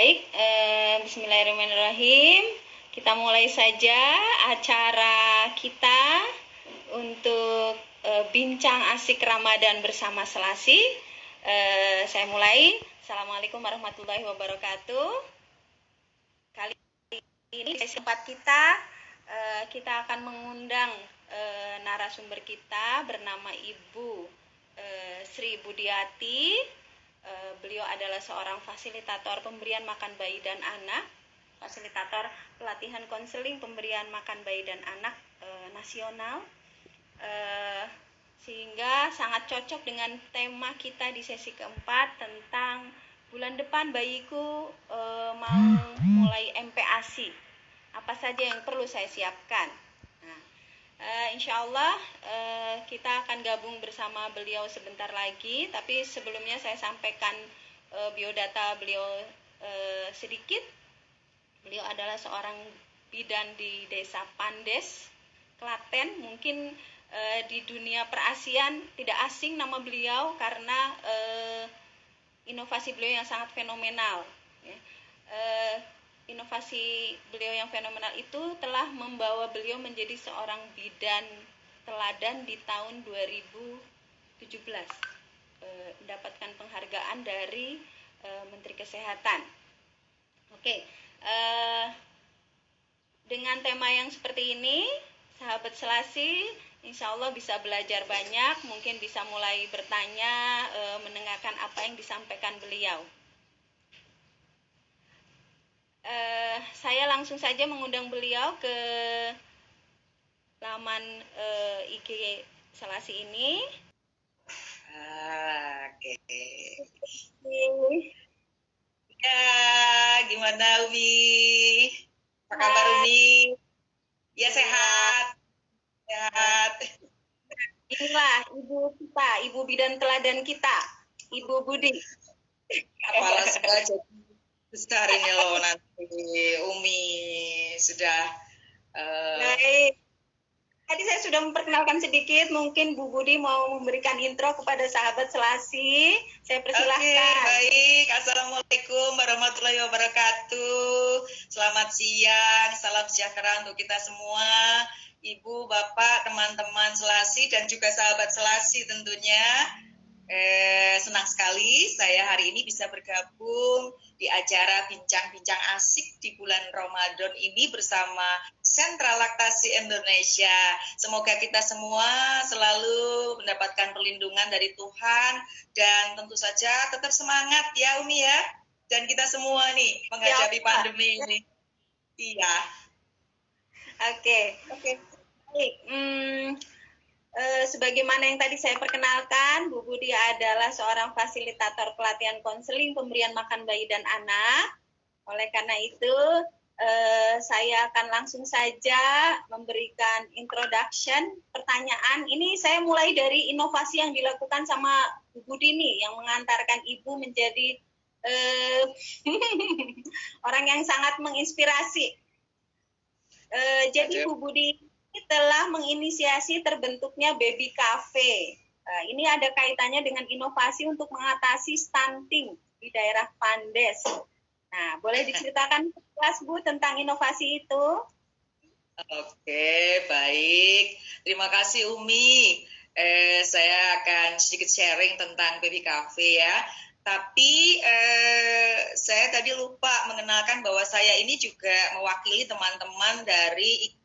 Baik, bismillahirrahmanirrahim. Kita mulai saja acara kita untuk bincang asik Ramadan bersama Selasi. Saya mulai. Assalamualaikum warahmatullahi wabarakatuh. Kali ini sesi 4 kita akan mengundang narasumber kita bernama Ibu Sri Budiati. Beliau adalah seorang fasilitator pemberian makan bayi dan anak, fasilitator pelatihan konseling pemberian makan bayi dan anak nasional, sehingga sangat cocok dengan tema kita di sesi keempat tentang bulan depan bayiku mau mulai MPASI. Apa saja yang perlu saya siapkan? Insya Allah kita akan gabung bersama beliau sebentar lagi, tapi sebelumnya saya sampaikan biodata beliau sedikit. Beliau adalah seorang bidan di Desa Pandes, Klaten. Mungkin di dunia perasian tidak asing nama beliau karena inovasi beliau yang sangat fenomenal. Inovasi beliau yang fenomenal itu telah membawa beliau menjadi seorang bidan teladan di tahun 2017, mendapatkan penghargaan dari Menteri Kesehatan. Oke, dengan tema yang seperti ini, sahabat Selasi, insya Allah bisa belajar banyak, mungkin bisa mulai bertanya, mendengarkan apa yang disampaikan beliau. Saya langsung saja mengundang beliau ke laman IG Selasi ini. Oke. Ya, gimana Umi? Apa kabar Umi? Ya sehat. Sehat. Inilah ibu kita, ibu bidan teladan kita, Ibu Budi. Kepala sudah jadi besar ini loh nanti Umi sudah. Baik. Tadi saya sudah memperkenalkan sedikit, mungkin Bu Budi mau memberikan intro kepada sahabat Selasi. Saya persilahkan. Oke, baik. Assalamualaikum warahmatullahi wabarakatuh. Selamat siang, salam sejahtera untuk kita semua. Ibu, Bapak, teman-teman Selasi dan juga sahabat Selasi tentunya. Senang sekali saya hari ini bisa bergabung di acara bincang-bincang asik di bulan Ramadan ini bersama Sentra Laktasi Indonesia. Semoga kita semua selalu mendapatkan perlindungan dari Tuhan dan tentu saja tetap semangat ya Umi ya. Dan kita semua nih menghadapi pandemi ini. Iya. Oke. Baik. Sebagaimana yang tadi saya perkenalkan, Bu Budi adalah seorang fasilitator pelatihan konseling pemberian makan bayi dan anak. Oleh karena itu, saya akan langsung saja memberikan introduction pertanyaan. Ini saya mulai dari inovasi yang dilakukan sama Bu Budi nih, yang mengantarkan Ibu menjadi orang yang sangat menginspirasi. Jadi Bu Budi telah menginisiasi terbentuknya Baby Cafe. Ini ada kaitannya dengan inovasi untuk mengatasi stunting di daerah Pandes. Nah, boleh diceritakan Mas Bu tentang inovasi itu? Oke, baik. Terima kasih Umi. Saya akan sedikit sharing tentang Baby Cafe ya. Tapi saya tadi lupa mengenalkan bahwa saya ini juga mewakili teman-teman dari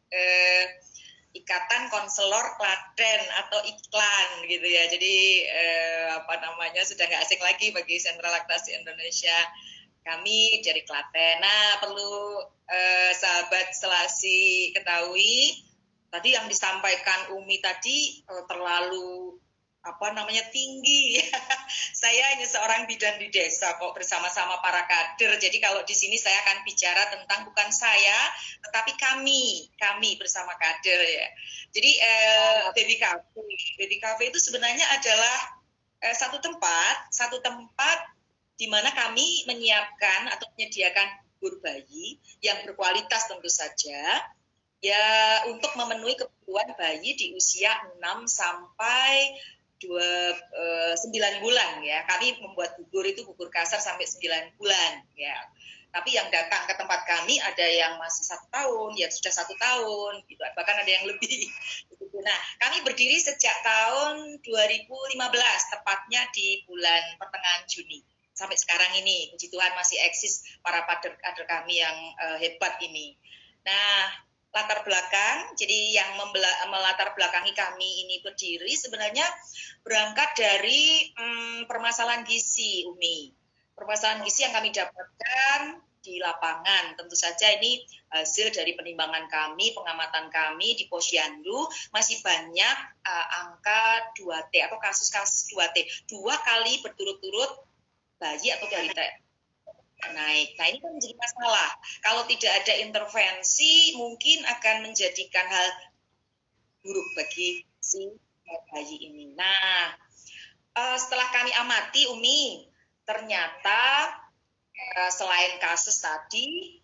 Ikatan Konselor Klaten atau Iklan gitu ya. Jadi sudah nggak asing lagi bagi Sentra Laktasi Indonesia. Kami dari Klaten. Nah, perlu sahabat Selasi ketahui tadi yang disampaikan Umi tadi terlalu tinggi. Saya hanya seorang bidan di desa kok bersama-sama para kader. Jadi kalau di sini saya akan bicara tentang bukan saya, tetapi kami bersama kader ya. Jadi Baby Cafe itu sebenarnya adalah satu tempat di mana kami menyiapkan atau menyediakan bubur bayi yang berkualitas tentu saja. Ya untuk memenuhi kebutuhan bayi di usia 6 sampai 9 bulan ya. Kami membuat bubur itu bubur kasar sampai 9 bulan ya. Tapi yang datang ke tempat kami ada yang masih 1 tahun, yang sudah 1 tahun, gitu. Bahkan ada yang lebih. Nah, kami berdiri sejak tahun 2015, tepatnya di bulan pertengahan Juni. Sampai sekarang ini, puji Tuhan masih eksis para kader kami yang hebat ini. Nah, latar belakang, jadi yang melatar belakangi kami ini berdiri sebenarnya berangkat dari permasalahan gizi, Umi. Permasalahan gizi yang kami dapatkan di lapangan. Tentu saja ini hasil dari penimbangan kami, pengamatan kami di Posyandu, masih banyak angka 2T atau kasus-kasus 2T. 2 kali berturut-turut bayi atau balita naik. Nah, ini kan menjadi masalah. Kalau tidak ada intervensi, mungkin akan menjadikan hal buruk bagi si bayi ini. Nah, setelah kami amati, Umi, ternyata selain kasus tadi,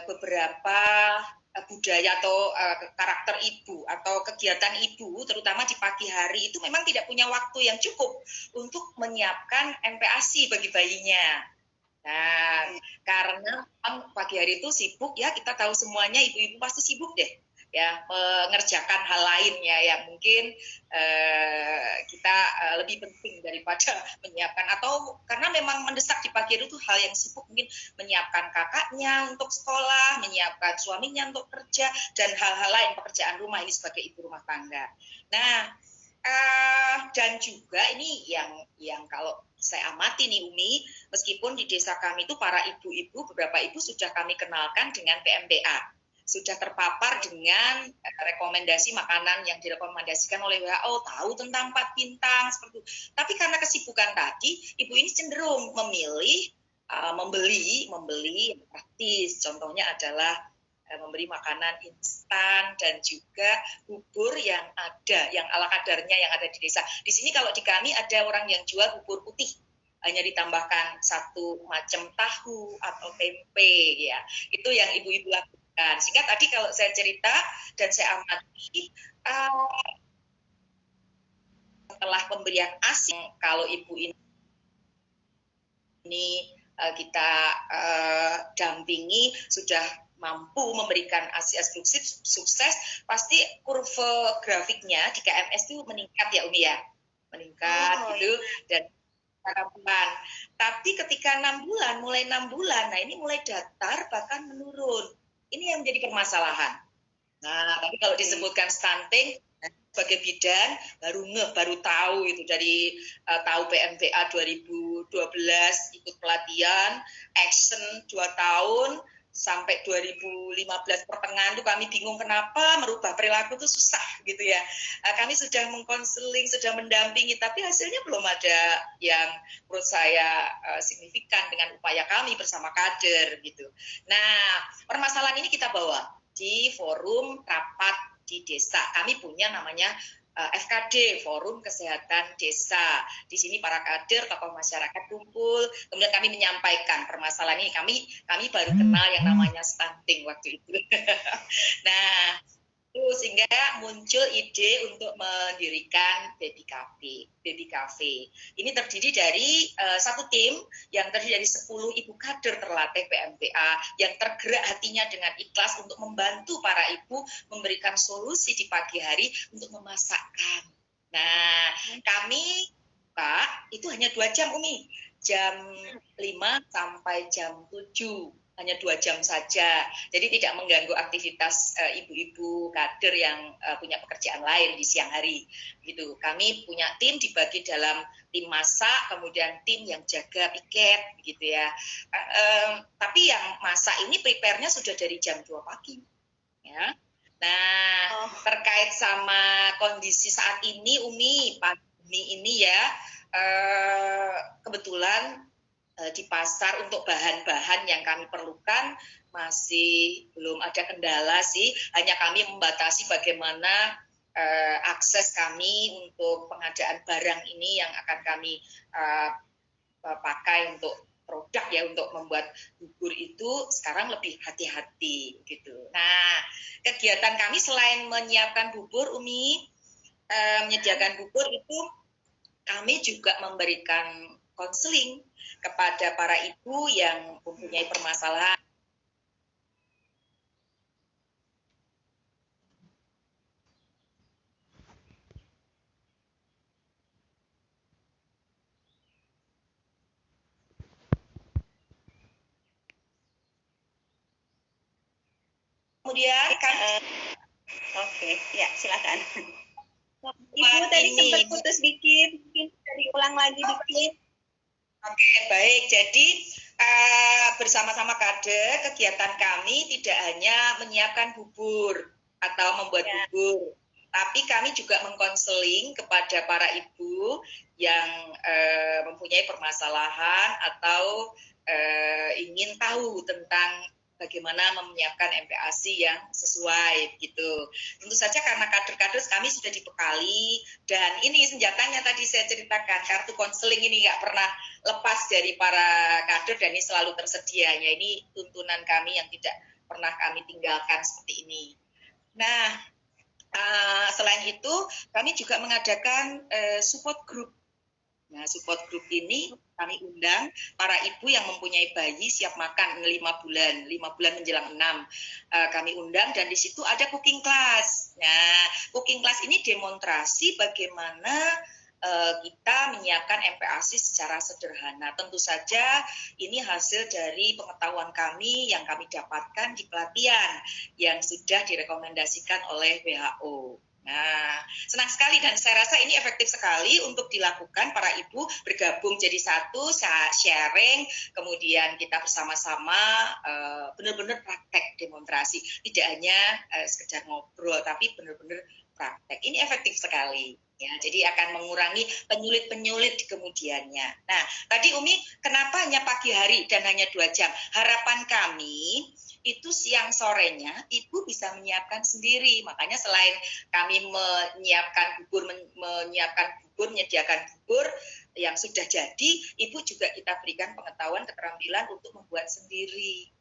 beberapa budaya atau karakter ibu atau kegiatan ibu, terutama di pagi hari, itu memang tidak punya waktu yang cukup untuk menyiapkan MPASI bagi bayinya. Nah, karena pagi hari itu sibuk ya, kita tahu semuanya ibu-ibu pasti sibuk deh ya mengerjakan hal lainnya yang mungkin kita lebih penting daripada menyiapkan, atau karena memang mendesak di pagi hari itu hal yang sibuk, mungkin menyiapkan kakaknya untuk sekolah, menyiapkan suaminya untuk kerja, dan hal-hal lain pekerjaan rumah ini sebagai ibu rumah tangga. Nah, dan juga ini yang kalau saya amati nih Umi, meskipun di desa kami itu para ibu-ibu, beberapa ibu sudah kami kenalkan dengan PMBA, sudah terpapar dengan rekomendasi makanan yang direkomendasikan oleh WHO, tahu tentang 4 bintang seperti itu. Tapi karena kesibukan tadi, ibu ini cenderung memilih membeli yang praktis. Contohnya adalah memberi makanan instan dan juga bubur yang ada, yang ala kadarnya yang ada di desa. Di sini kalau di kami ada orang yang jual bubur putih, hanya ditambahkan 1 macam tahu atau tempe ya. Itu yang ibu-ibu lakukan. Sehingga tadi kalau saya cerita dan saya amati, setelah pemberian ASI, kalau ibu ini kita dampingi sudah mampu memberikan ASI sukses, pasti kurva grafiknya di KMS itu meningkat ya Umi ya, meningkat gitu, dan harapan. Tapi ketika 6 bulan, mulai 6 bulan, nah ini mulai datar bahkan menurun. Ini yang menjadi permasalahan. Nah, tapi kalau disebutkan stunting, sebagai bidan baru tahu itu dari tahu PMVA 2012 ikut pelatihan, action 2 tahun, sampai 2015 pertengahan itu kami bingung kenapa merubah perilaku itu susah gitu ya. Kami sudah mengkonseling, sudah mendampingi, tapi hasilnya belum ada yang menurut saya signifikan dengan upaya kami bersama kader gitu. Nah, permasalahan ini kita bawa di forum rapat di desa. Kami punya namanya FKD, Forum Kesehatan Desa. Di sini para kader, tokoh masyarakat kumpul, kemudian kami menyampaikan permasalahan ini. Kami baru kenal yang namanya stunting waktu itu. Nah, sehingga muncul ide untuk mendirikan Baby Cafe. Ini terdiri dari satu tim yang terdiri dari 10 ibu kader terlatih PMVA yang tergerak hatinya dengan ikhlas untuk membantu para ibu memberikan solusi di pagi hari untuk memasakkan. Nah, kami Pak, itu hanya 2 jam Umi, jam 5 sampai jam 7. Hanya 2 jam saja, jadi tidak mengganggu aktivitas ibu-ibu kader yang punya pekerjaan lain di siang hari. Gitu. Kami punya tim dibagi dalam tim masak, kemudian tim yang jaga piket, gitu ya. Tapi yang masak ini prepare-nya sudah dari jam 2 pagi. Ya. Nah, terkait sama kondisi saat ini, Umi, pandemi ini ya, kebetulan di pasar untuk bahan-bahan yang kami perlukan masih belum ada kendala sih, hanya kami membatasi bagaimana akses kami untuk pengadaan barang ini yang akan kami pakai untuk produk ya, untuk membuat bubur itu sekarang lebih hati-hati gitu. Nah, kegiatan kami selain menyiapkan bubur, Umi, menyediakan bubur itu kami juga memberikan konseling kepada para ibu yang mempunyai permasalahan. Kemudian kan Oke, ya silakan. Ibu tadi sempat putus dikit, mungkin bisa diulang lagi dikit. Oke, baik. Jadi bersama-sama kader, kegiatan kami tidak hanya menyiapkan bubur atau membuat bubur, tapi kami juga mengkonseling kepada para ibu yang mempunyai permasalahan atau ingin tahu tentang bagaimana menyiapkan MPASI yang sesuai gitu. Tentu saja karena kader-kader kami sudah dibekali, dan ini senjatanya tadi saya ceritakan, kartu konseling ini nggak pernah lepas dari para kader dan ini selalu tersedia. Ya, ini tuntunan kami yang tidak pernah kami tinggalkan seperti ini. Nah, selain itu kami juga mengadakan support group. Nah, support group ini kami undang para ibu yang mempunyai bayi siap makan 5 bulan menjelang 6. Kami undang dan di situ ada cooking class. Nah, cooking class ini demonstrasi bagaimana kita menyiapkan MPASI secara sederhana. Tentu saja ini hasil dari pengetahuan kami yang kami dapatkan di pelatihan yang sudah direkomendasikan oleh WHO. Nah, senang sekali dan saya rasa ini efektif sekali untuk dilakukan. Para ibu bergabung jadi satu, sharing, kemudian kita bersama-sama benar-benar praktek demonstrasi. Tidak hanya sekedar ngobrol, tapi benar-benar praktek. Ini efektif sekali. Ya, jadi akan mengurangi penyulit-penyulit di kemudiannya. Nah, tadi Umi, kenapa hanya pagi hari dan hanya 2 jam? Harapan kami itu siang sorenya ibu bisa menyiapkan sendiri. Makanya selain kami menyediakan bubur yang sudah jadi, ibu juga kita berikan pengetahuan keterampilan untuk membuat sendiri.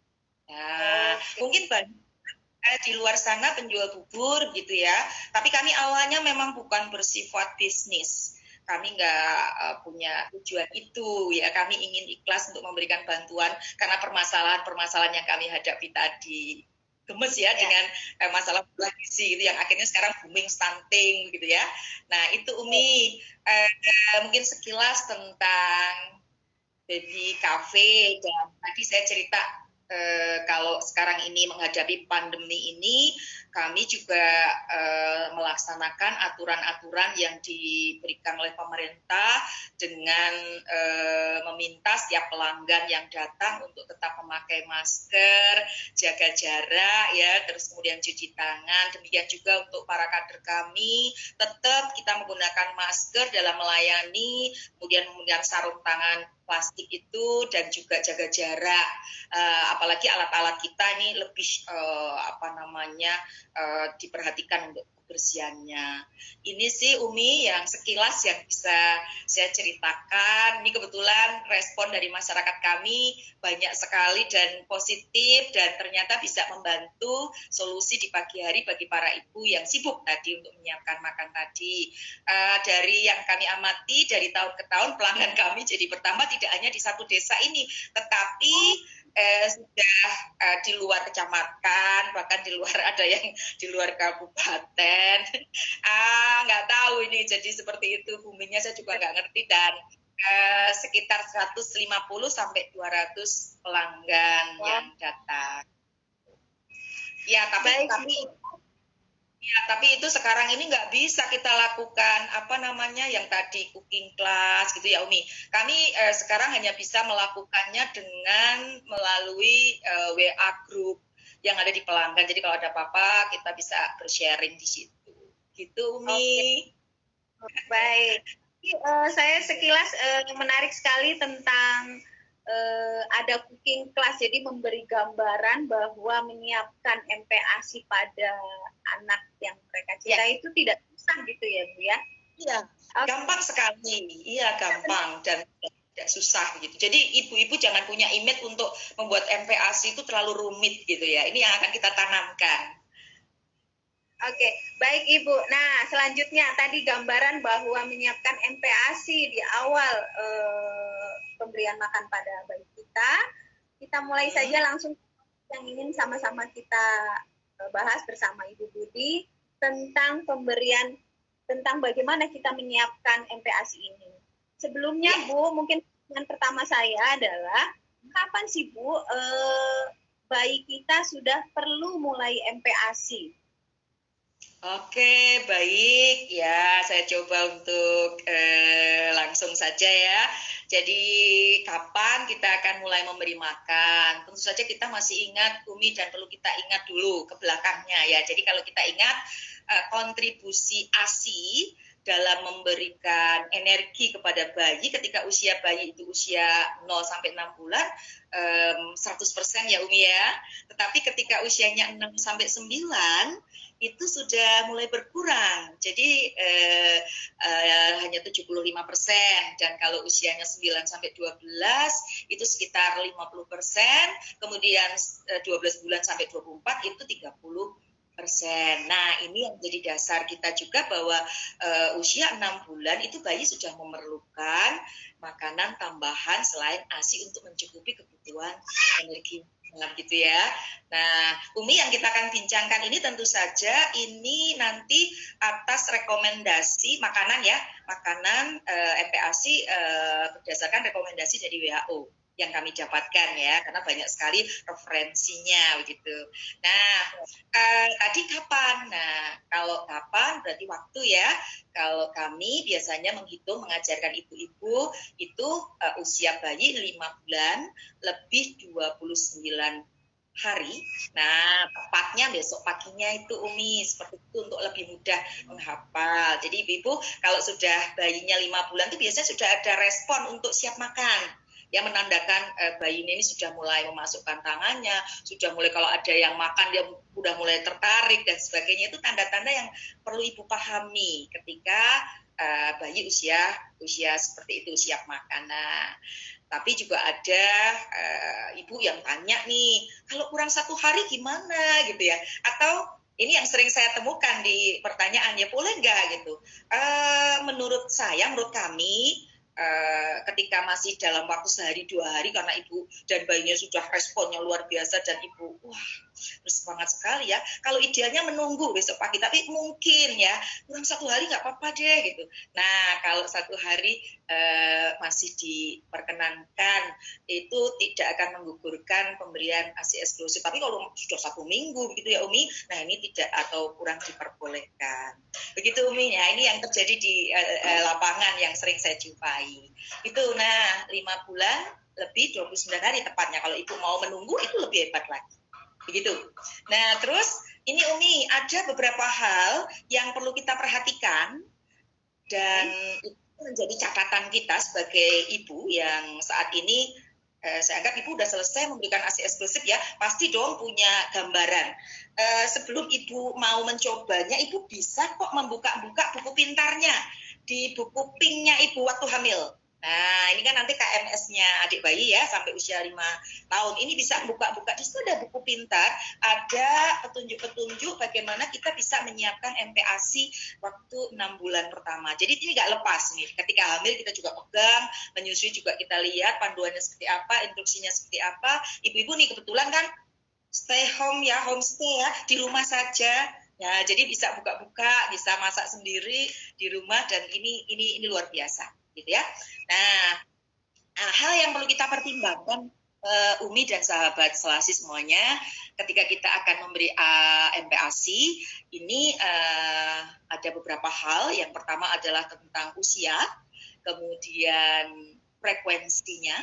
Nah, mungkin banyak di luar sana penjual bubur gitu ya, tapi kami awalnya memang bukan bersifat bisnis. Kami nggak punya tujuan itu ya, kami ingin ikhlas untuk memberikan bantuan karena permasalahan yang kami hadapi tadi. Gemes ya dengan masalah gula gizi gitu yang akhirnya sekarang booming stunting gitu ya. Nah itu Umi mungkin sekilas tentang baby cafe, dan tadi saya cerita kalau sekarang ini menghadapi pandemi ini, kami juga melaksanakan aturan-aturan yang diberikan oleh pemerintah dengan meminta setiap pelanggan yang datang untuk tetap memakai masker, jaga jarak ya, terus kemudian cuci tangan. Demikian juga untuk para kader kami, tetap kita menggunakan masker dalam melayani, kemudian menggunakan sarung tangan plastik itu, dan juga jaga jarak. Apalagi alat-alat kita ini lebih diperhatikan untuk kebersihannya. Ini sih Umi yang sekilas yang bisa saya ceritakan. Ini kebetulan respon dari masyarakat kami banyak sekali dan positif, dan ternyata bisa membantu solusi di pagi hari bagi para ibu yang sibuk tadi untuk menyiapkan makan tadi. Dari yang kami amati dari tahun ke tahun pelanggan kami jadi bertambah, tidak hanya di satu desa ini, tetapi sudah di luar kecamatan, bahkan di luar, ada yang di luar kabupaten. Nggak tahu ini jadi seperti itu, boomingnya saya juga nggak ngerti, dan sekitar 150 sampai 200 pelanggan yang datang. Ya, tapi itu sekarang ini nggak bisa kita lakukan yang tadi cooking class gitu ya Umi. Kami sekarang hanya bisa melakukannya dengan melalui WA group yang ada di pelanggan. Jadi kalau ada apa-apa kita bisa bersharing di situ. Gitu Umi. Baik. Saya sekilas menarik sekali tentang ada cooking class, jadi memberi gambaran bahwa menyiapkan MPASI pada anak yang mereka cintai itu tidak susah gitu ya Bu ya? Iya, gampang sekali. Iya, gampang dan tidak susah gitu. Jadi ibu-ibu jangan punya image untuk membuat MPASI itu terlalu rumit gitu ya. Ini yang akan kita tanamkan. Oke, baik Ibu. Nah, selanjutnya tadi gambaran bahwa menyiapkan MPASI di awal pemberian makan pada bayi kita. Kita mulai saja langsung yang ingin sama-sama kita bahas bersama Ibu Budi tentang tentang bagaimana kita menyiapkan MPASI ini. Sebelumnya Bu, mungkin yang pertama saya adalah kapan sih Bu bayi kita sudah perlu mulai MPASI? Oke, baik ya. Saya coba untuk langsung saja ya. Jadi kapan kita akan mulai memberi makan? Tentu saja kita masih ingat Umi dan perlu kita ingat dulu ke belakangnya ya. Jadi kalau kita ingat kontribusi ASI dalam memberikan energi kepada bayi ketika usia bayi itu usia 0 sampai 6 bulan 100% ya Umi ya. Tetapi ketika usianya 6 sampai 9 itu sudah mulai berkurang. Jadi hanya 75%, dan kalau usianya 9 sampai 12 itu sekitar 50%, kemudian 12 bulan sampai 24 itu 30%. Nah, ini yang jadi dasar kita juga bahwa usia 6 bulan itu bayi sudah memerlukan makanan tambahan selain ASI untuk mencukupi kebutuhan energi gitu ya. Nah, Umi yang kita akan bincangkan ini tentu saja ini nanti atas rekomendasi makanan ya, makanan MPASI berdasarkan rekomendasi dari WHO yang kami dapatkan ya, karena banyak sekali referensinya begitu. Nah, tadi kapan? Nah, kalau kapan berarti waktu ya. Kalau kami biasanya mengajarkan ibu-ibu itu usia bayi 5 bulan lebih 29 hari. Nah, tepatnya besok paginya itu Umi, seperti itu untuk lebih mudah menghafal. Jadi ibu-ibu kalau sudah bayinya 5 bulan itu biasanya sudah ada respon untuk siap makan. Yang menandakan bayi ini sudah mulai memasukkan tangannya, sudah mulai kalau ada yang makan dia sudah mulai tertarik dan sebagainya. Itu tanda-tanda yang perlu ibu pahami ketika bayi usia seperti itu siap makan. Nah, tapi juga ada ibu yang tanya nih, kalau kurang 1 hari gimana gitu ya? Atau ini yang sering saya temukan di pertanyaan, ya boleh nggak gitu? Menurut kami, ketika masih dalam waktu sehari 2 hari karena ibu dan bayinya sudah responnya luar biasa dan ibu bersemangat sekali ya. Kalau idealnya menunggu besok pagi, tapi mungkin ya kurang 1 hari nggak apa-apa deh gitu. Nah, kalau 1 hari masih diperkenankan, itu tidak akan menggugurkan pemberian ASI eksklusif. Tapi kalau sudah 1 minggu gitu ya Umi, nah ini tidak atau kurang diperbolehkan. Begitu Umi ya, ini yang terjadi di lapangan yang sering saya jumpai. Itu nah 5 bulan lebih 29 hari tepatnya. Kalau ibu mau menunggu itu lebih hebat lagi. Begitu. Nah, terus ini Umi ada beberapa hal yang perlu kita perhatikan dan itu menjadi catatan kita sebagai ibu yang saat ini saya anggap ibu sudah selesai memberikan ASI eksklusif ya, pasti dong punya gambaran. Sebelum ibu mau mencobanya, ibu bisa kok membuka-buka buku pintarnya di buku pinknya ibu waktu hamil. Nah, ini kan nanti KMS-nya adik bayi ya, sampai usia 5 tahun. Ini bisa buka-buka, di situ ada buku pintar, ada petunjuk-petunjuk bagaimana kita bisa menyiapkan MPASI waktu 6 bulan pertama. Jadi ini nggak lepas nih, ketika hamil kita juga pegang, menyusui juga kita lihat panduannya seperti apa, instruksinya seperti apa. Ibu-ibu nih kebetulan kan stay home ya, homestay ya, di rumah saja. Ya, jadi bisa buka-buka, bisa masak sendiri di rumah dan ini luar biasa, gitu ya. Nah, hal yang perlu kita pertimbangkan Umi dan sahabat Selasi semuanya, ketika kita akan memberi MPASI, ini ada beberapa hal. Yang pertama adalah tentang usia, kemudian frekuensinya,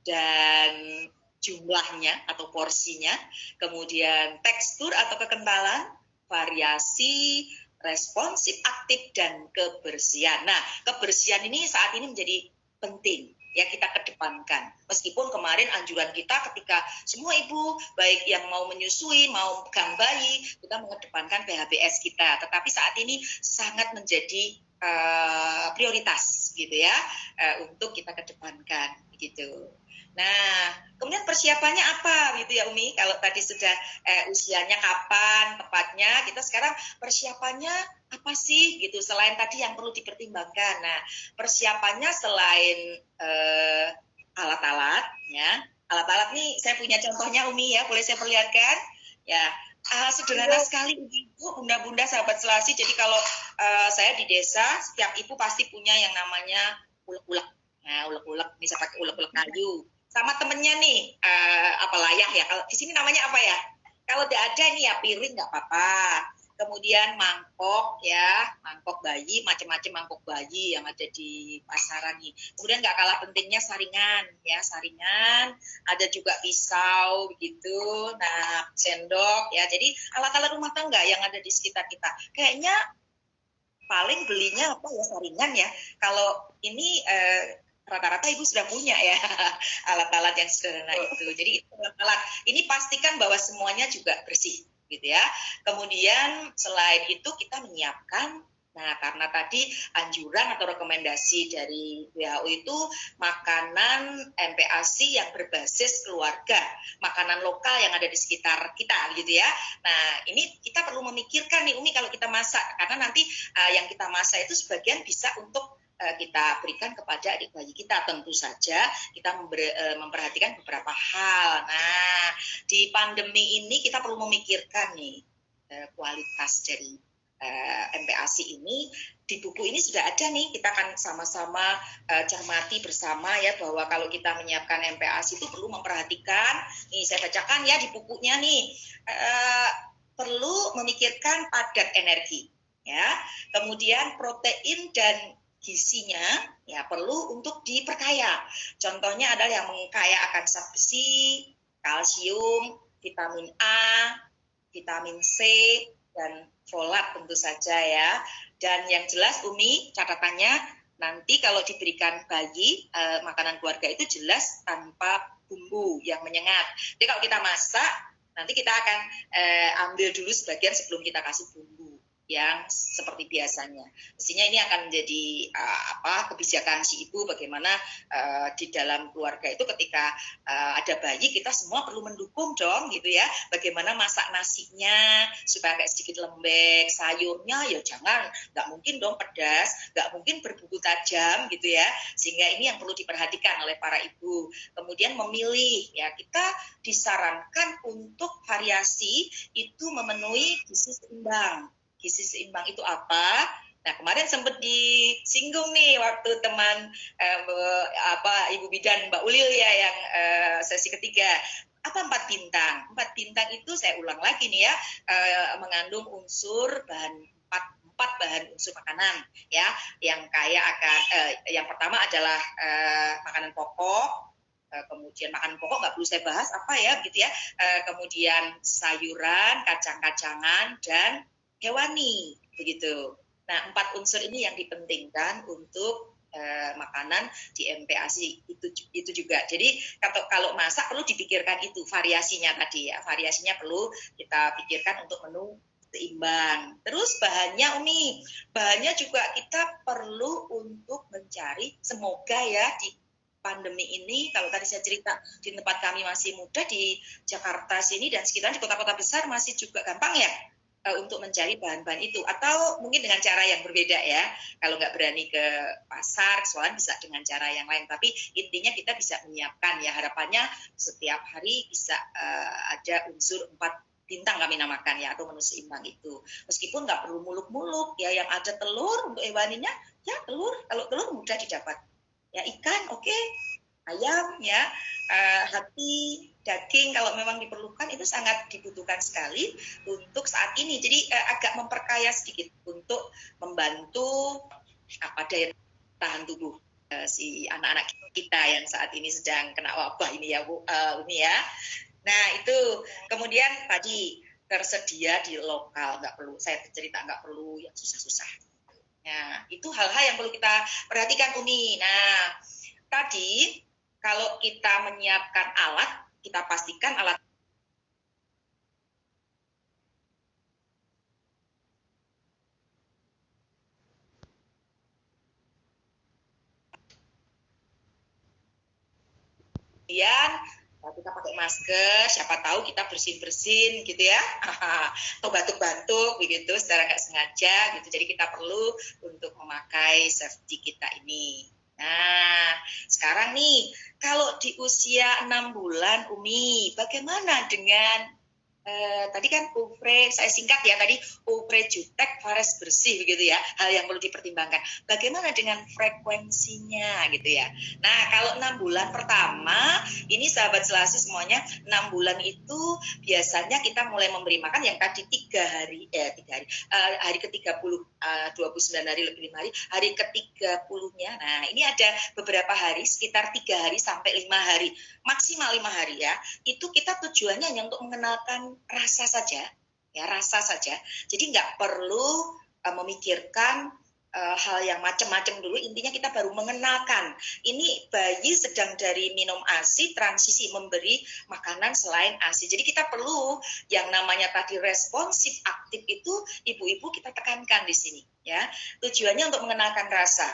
dan jumlahnya atau porsinya, kemudian tekstur atau kekentalan, variasi, responsif, aktif, dan kebersihan. Nah, kebersihan ini saat ini menjadi penting ya kita kedepankan. Meskipun kemarin anjuran kita ketika semua ibu, baik yang mau menyusui, mau pegang bayi, kita mengedepankan PHBS kita. Tetapi saat ini sangat menjadi prioritas gitu ya, untuk kita kedepankan gitu. Nah, kemudian persiapannya apa gitu ya Umi? Kalau tadi sudah usianya kapan tepatnya, kita sekarang persiapannya apa sih gitu selain tadi yang perlu dipertimbangkan. Nah, persiapannya selain alat-alat ya. Alat-alat nih saya punya contohnya Umi ya, boleh saya perlihatkan? Ya, sederhana sekali ibu, bunda-bunda sahabat Selasi. Jadi kalau saya di desa, setiap ibu pasti punya yang namanya ulek-ulek. Nah, ulek-ulek bisa pakai ulek-ulek kayu. Sama temennya nih, apa layah ya? Kalau di sini namanya apa ya? Kalau tidak ada nih ya piring nggak apa-apa. Kemudian mangkok ya, mangkok bayi, macam-macam mangkok bayi yang ada di pasaran nih. Kemudian nggak kalah pentingnya saringan ya, saringan. Ada juga pisau gitu, nah sendok ya. Jadi alat-alat rumah tangga yang ada di sekitar kita. Kayaknya paling belinya apa ya, saringan ya. Kalau ini rata-rata ibu sudah punya ya alat-alat yang sederhana itu. Jadi alat-alat ini pastikan bahwa semuanya juga bersih gitu ya. Kemudian selain itu kita menyiapkan, nah karena tadi anjuran atau rekomendasi dari WHO itu makanan MPASI yang berbasis keluarga, makanan lokal yang ada di sekitar kita gitu ya. Nah ini kita perlu memikirkan nih Umi kalau kita masak, karena nanti yang kita masak itu sebagian bisa untuk kita berikan kepada adik bayi kita. Tentu saja kita memperhatikan beberapa hal. Nah, di pandemi ini kita perlu memikirkan nih kualitas dari MPASI ini. Di buku ini sudah ada nih, kita akan sama-sama cermati bersama ya, bahwa kalau kita menyiapkan MPASI itu perlu memperhatikan, nih saya bacakan ya di bukunya nih, perlu memikirkan padat energi ya, kemudian protein dan gizinya ya perlu untuk diperkaya. Contohnya adalah yang mengkaya akan zat besi, kalsium, vitamin A, vitamin C, dan folat tentu saja ya. Dan yang jelas Umi, catatannya nanti kalau diberikan bayi makanan keluarga itu jelas tanpa bumbu yang menyengat. Jadi kalau kita masak, nanti kita akan ambil dulu sebagian sebelum kita kasih bumbu yang seperti biasanya. Mestinya ini akan menjadi kebijakan si ibu, bagaimana di dalam keluarga itu ketika ada bayi, kita semua perlu mendukung dong gitu ya. Bagaimana masak nasinya supaya agak sedikit lembek, sayurnya ya jangan, nggak mungkin dong pedas, nggak mungkin berbumbu tajam gitu ya. Sehingga ini yang perlu diperhatikan oleh para ibu. Kemudian memilih ya, kita disarankan untuk variasi itu memenuhi gizi seimbang. Gizi seimbang itu apa? Nah kemarin sempat disinggung nih waktu teman Ibu Bidan Mbak Ulil ya yang sesi ketiga. Apa 4 bintang? 4 bintang itu saya ulang lagi nih ya, mengandung unsur empat bahan unsur makanan ya, yang kaya akan yang pertama adalah makanan pokok. Kemudian makanan pokok nggak perlu saya bahas apa ya gitu ya. Kemudian sayuran, kacang-kacangan, dan hewani begitu. Nah 4 unsur ini yang dipentingkan untuk makanan di MPASI itu juga. Jadi kalau masak perlu dipikirkan itu variasinya tadi ya. Variasinya perlu kita pikirkan untuk menu seimbang. Terus bahannya Umi, bahannya juga kita perlu untuk mencari, semoga ya di pandemi ini, kalau tadi saya cerita di tempat kami masih muda di Jakarta sini dan sekitar di kota-kota besar masih juga gampang ya untuk mencari bahan-bahan itu, atau mungkin dengan cara yang berbeda ya. Kalau nggak berani ke pasar, soalnya bisa dengan cara yang lain. Tapi intinya kita bisa menyiapkan ya, harapannya setiap hari bisa ada unsur 4 bintang kami namakan ya, atau menu seimbang itu. Meskipun nggak perlu muluk-muluk ya, yang ada telur untuk hewaninya ya telur. Kalau telur mudah didapat. Ya ikan oke, ayam ya, hati, daging kalau memang diperlukan itu sangat dibutuhkan sekali untuk saat ini. Jadi agak memperkaya sedikit untuk membantu daya tahan tubuh si anak-anak kita yang saat ini sedang kena wabah ini ya Bu Umi ya. Nah itu kemudian tadi tersedia di lokal, nggak perlu saya cerita, nggak perlu yang susah-susah. Nah itu hal-hal yang perlu kita perhatikan Umi. Nah tadi kalau kita menyiapkan alat, kita pastikan alat kemudian kita pakai masker, siapa tahu kita bersin-bersin gitu ya, atau batuk-batuk begitu secara nggak sengaja gitu. Jadi kita perlu untuk memakai safety kita ini. Nah, sekarang nih, kalau di usia 6 bulan, Umi, bagaimana dengan tadi kan upre, saya singkat ya tadi, upre jutek fares bersih begitu ya, hal yang perlu dipertimbangkan. Bagaimana dengan frekuensinya gitu ya. Nah, kalau 6 bulan pertama, ini sahabat Selasi semuanya, 6 bulan itu biasanya kita mulai memberi makan yang tadi 3 hari, hari ke-30, 29 hari lebih 5 hari, hari ke-30-nya. Nah, ini ada beberapa hari, sekitar 3 hari sampai 5 hari, maksimal 5 hari ya. Itu kita tujuannya hanya untuk mengenalkan rasa saja, ya rasa saja. Jadi nggak perlu memikirkan hal yang macam-macam dulu. Intinya kita baru mengenalkan. Ini bayi sedang dari minum ASI transisi memberi makanan selain ASI. Jadi kita perlu yang namanya tadi responsif aktif itu ibu-ibu kita tekankan di sini, ya. Tujuannya untuk mengenalkan rasa.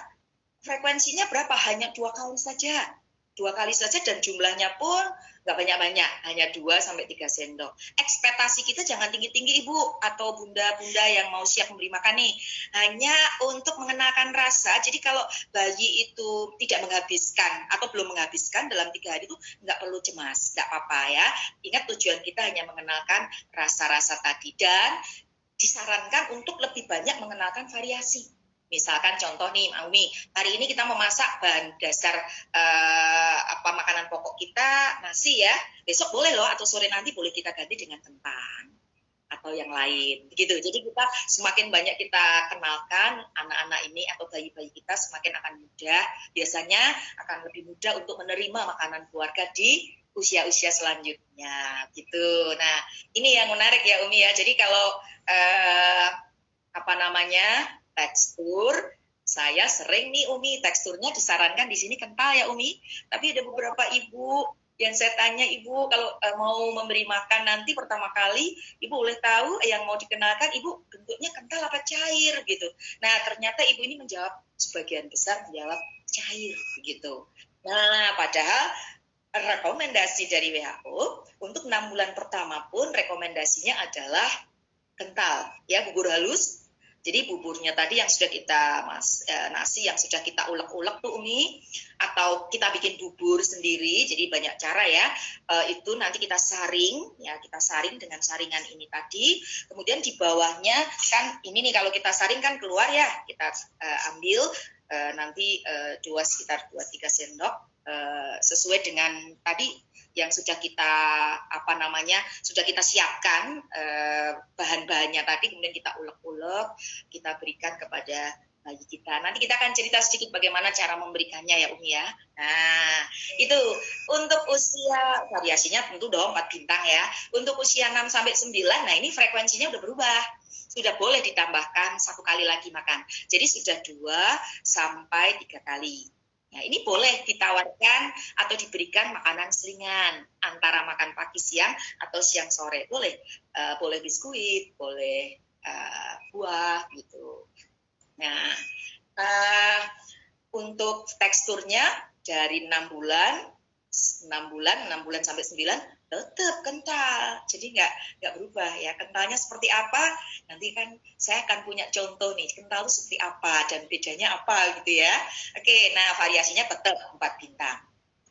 Frekuensinya berapa? Hanya 2 kali saja. 2 kali saja dan jumlahnya pun nggak banyak-banyak, hanya 2-3 sendok. Ekspektasi kita jangan tinggi-tinggi Ibu atau bunda-bunda yang mau siap memberi makan nih. Hanya untuk mengenalkan rasa, jadi kalau bayi itu tidak menghabiskan atau belum menghabiskan dalam 3 hari itu nggak perlu cemas, nggak apa-apa ya. Ingat tujuan kita hanya mengenalkan rasa-rasa tadi dan disarankan untuk lebih banyak mengenalkan variasi. Misalkan contoh nih, Umi, hari ini kita memasak bahan dasar makanan pokok kita nasi ya. Besok boleh loh atau sore nanti boleh kita ganti dengan kentang atau yang lain gitu. Jadi kita semakin banyak kita kenalkan anak-anak ini atau bayi-bayi kita semakin akan mudah. Biasanya akan lebih mudah untuk menerima makanan keluarga di usia-usia selanjutnya gitu. Nah, ini yang menarik ya Umi ya. Jadi kalau tekstur, saya sering nih Umi, teksturnya disarankan di sini kental ya Umi, tapi ada beberapa ibu yang saya tanya, Ibu kalau mau memberi makan nanti pertama kali, Ibu boleh tahu yang mau dikenalkan Ibu bentuknya kental apa cair gitu. Nah ternyata Ibu ini menjawab, sebagian besar menjawab cair gitu. Nah padahal rekomendasi dari WHO untuk 6 bulan pertama pun rekomendasinya adalah kental ya, bubur halus. Jadi buburnya tadi yang sudah kita nasi yang sudah kita ulek-ulek tuh Umi, atau kita bikin bubur sendiri, jadi banyak cara ya. Itu nanti kita saring ya, kita saring dengan saringan ini tadi. Kemudian di bawahnya kan ini nih kalau kita saring kan keluar ya, kita ambil nanti sekitar 2-3 sendok sesuai dengan tadi yang sudah kita sudah kita siapkan bahan-bahannya tadi, kemudian kita ulek-ulek, kita berikan kepada bayi kita. Nanti kita akan cerita sedikit bagaimana cara memberikannya ya Umi ya. Nah itu untuk usia, variasinya tentu dong 4 bintang ya. Untuk usia 6-9, nah ini frekuensinya udah berubah, sudah boleh ditambahkan 1 kali lagi makan, jadi sudah 2-3 kali. Nah, ini boleh ditawarkan atau diberikan makanan selingan antara makan pagi siang atau siang sore. Boleh, boleh biskuit, boleh buah gitu. Nah, untuk teksturnya dari 6 bulan sampai 9 tetap kental, jadi nggak berubah ya. Kentalnya seperti apa nanti kan saya akan punya contoh nih, kental itu seperti apa dan bedanya apa gitu ya. Oke, nah variasinya tetap 4 bintang.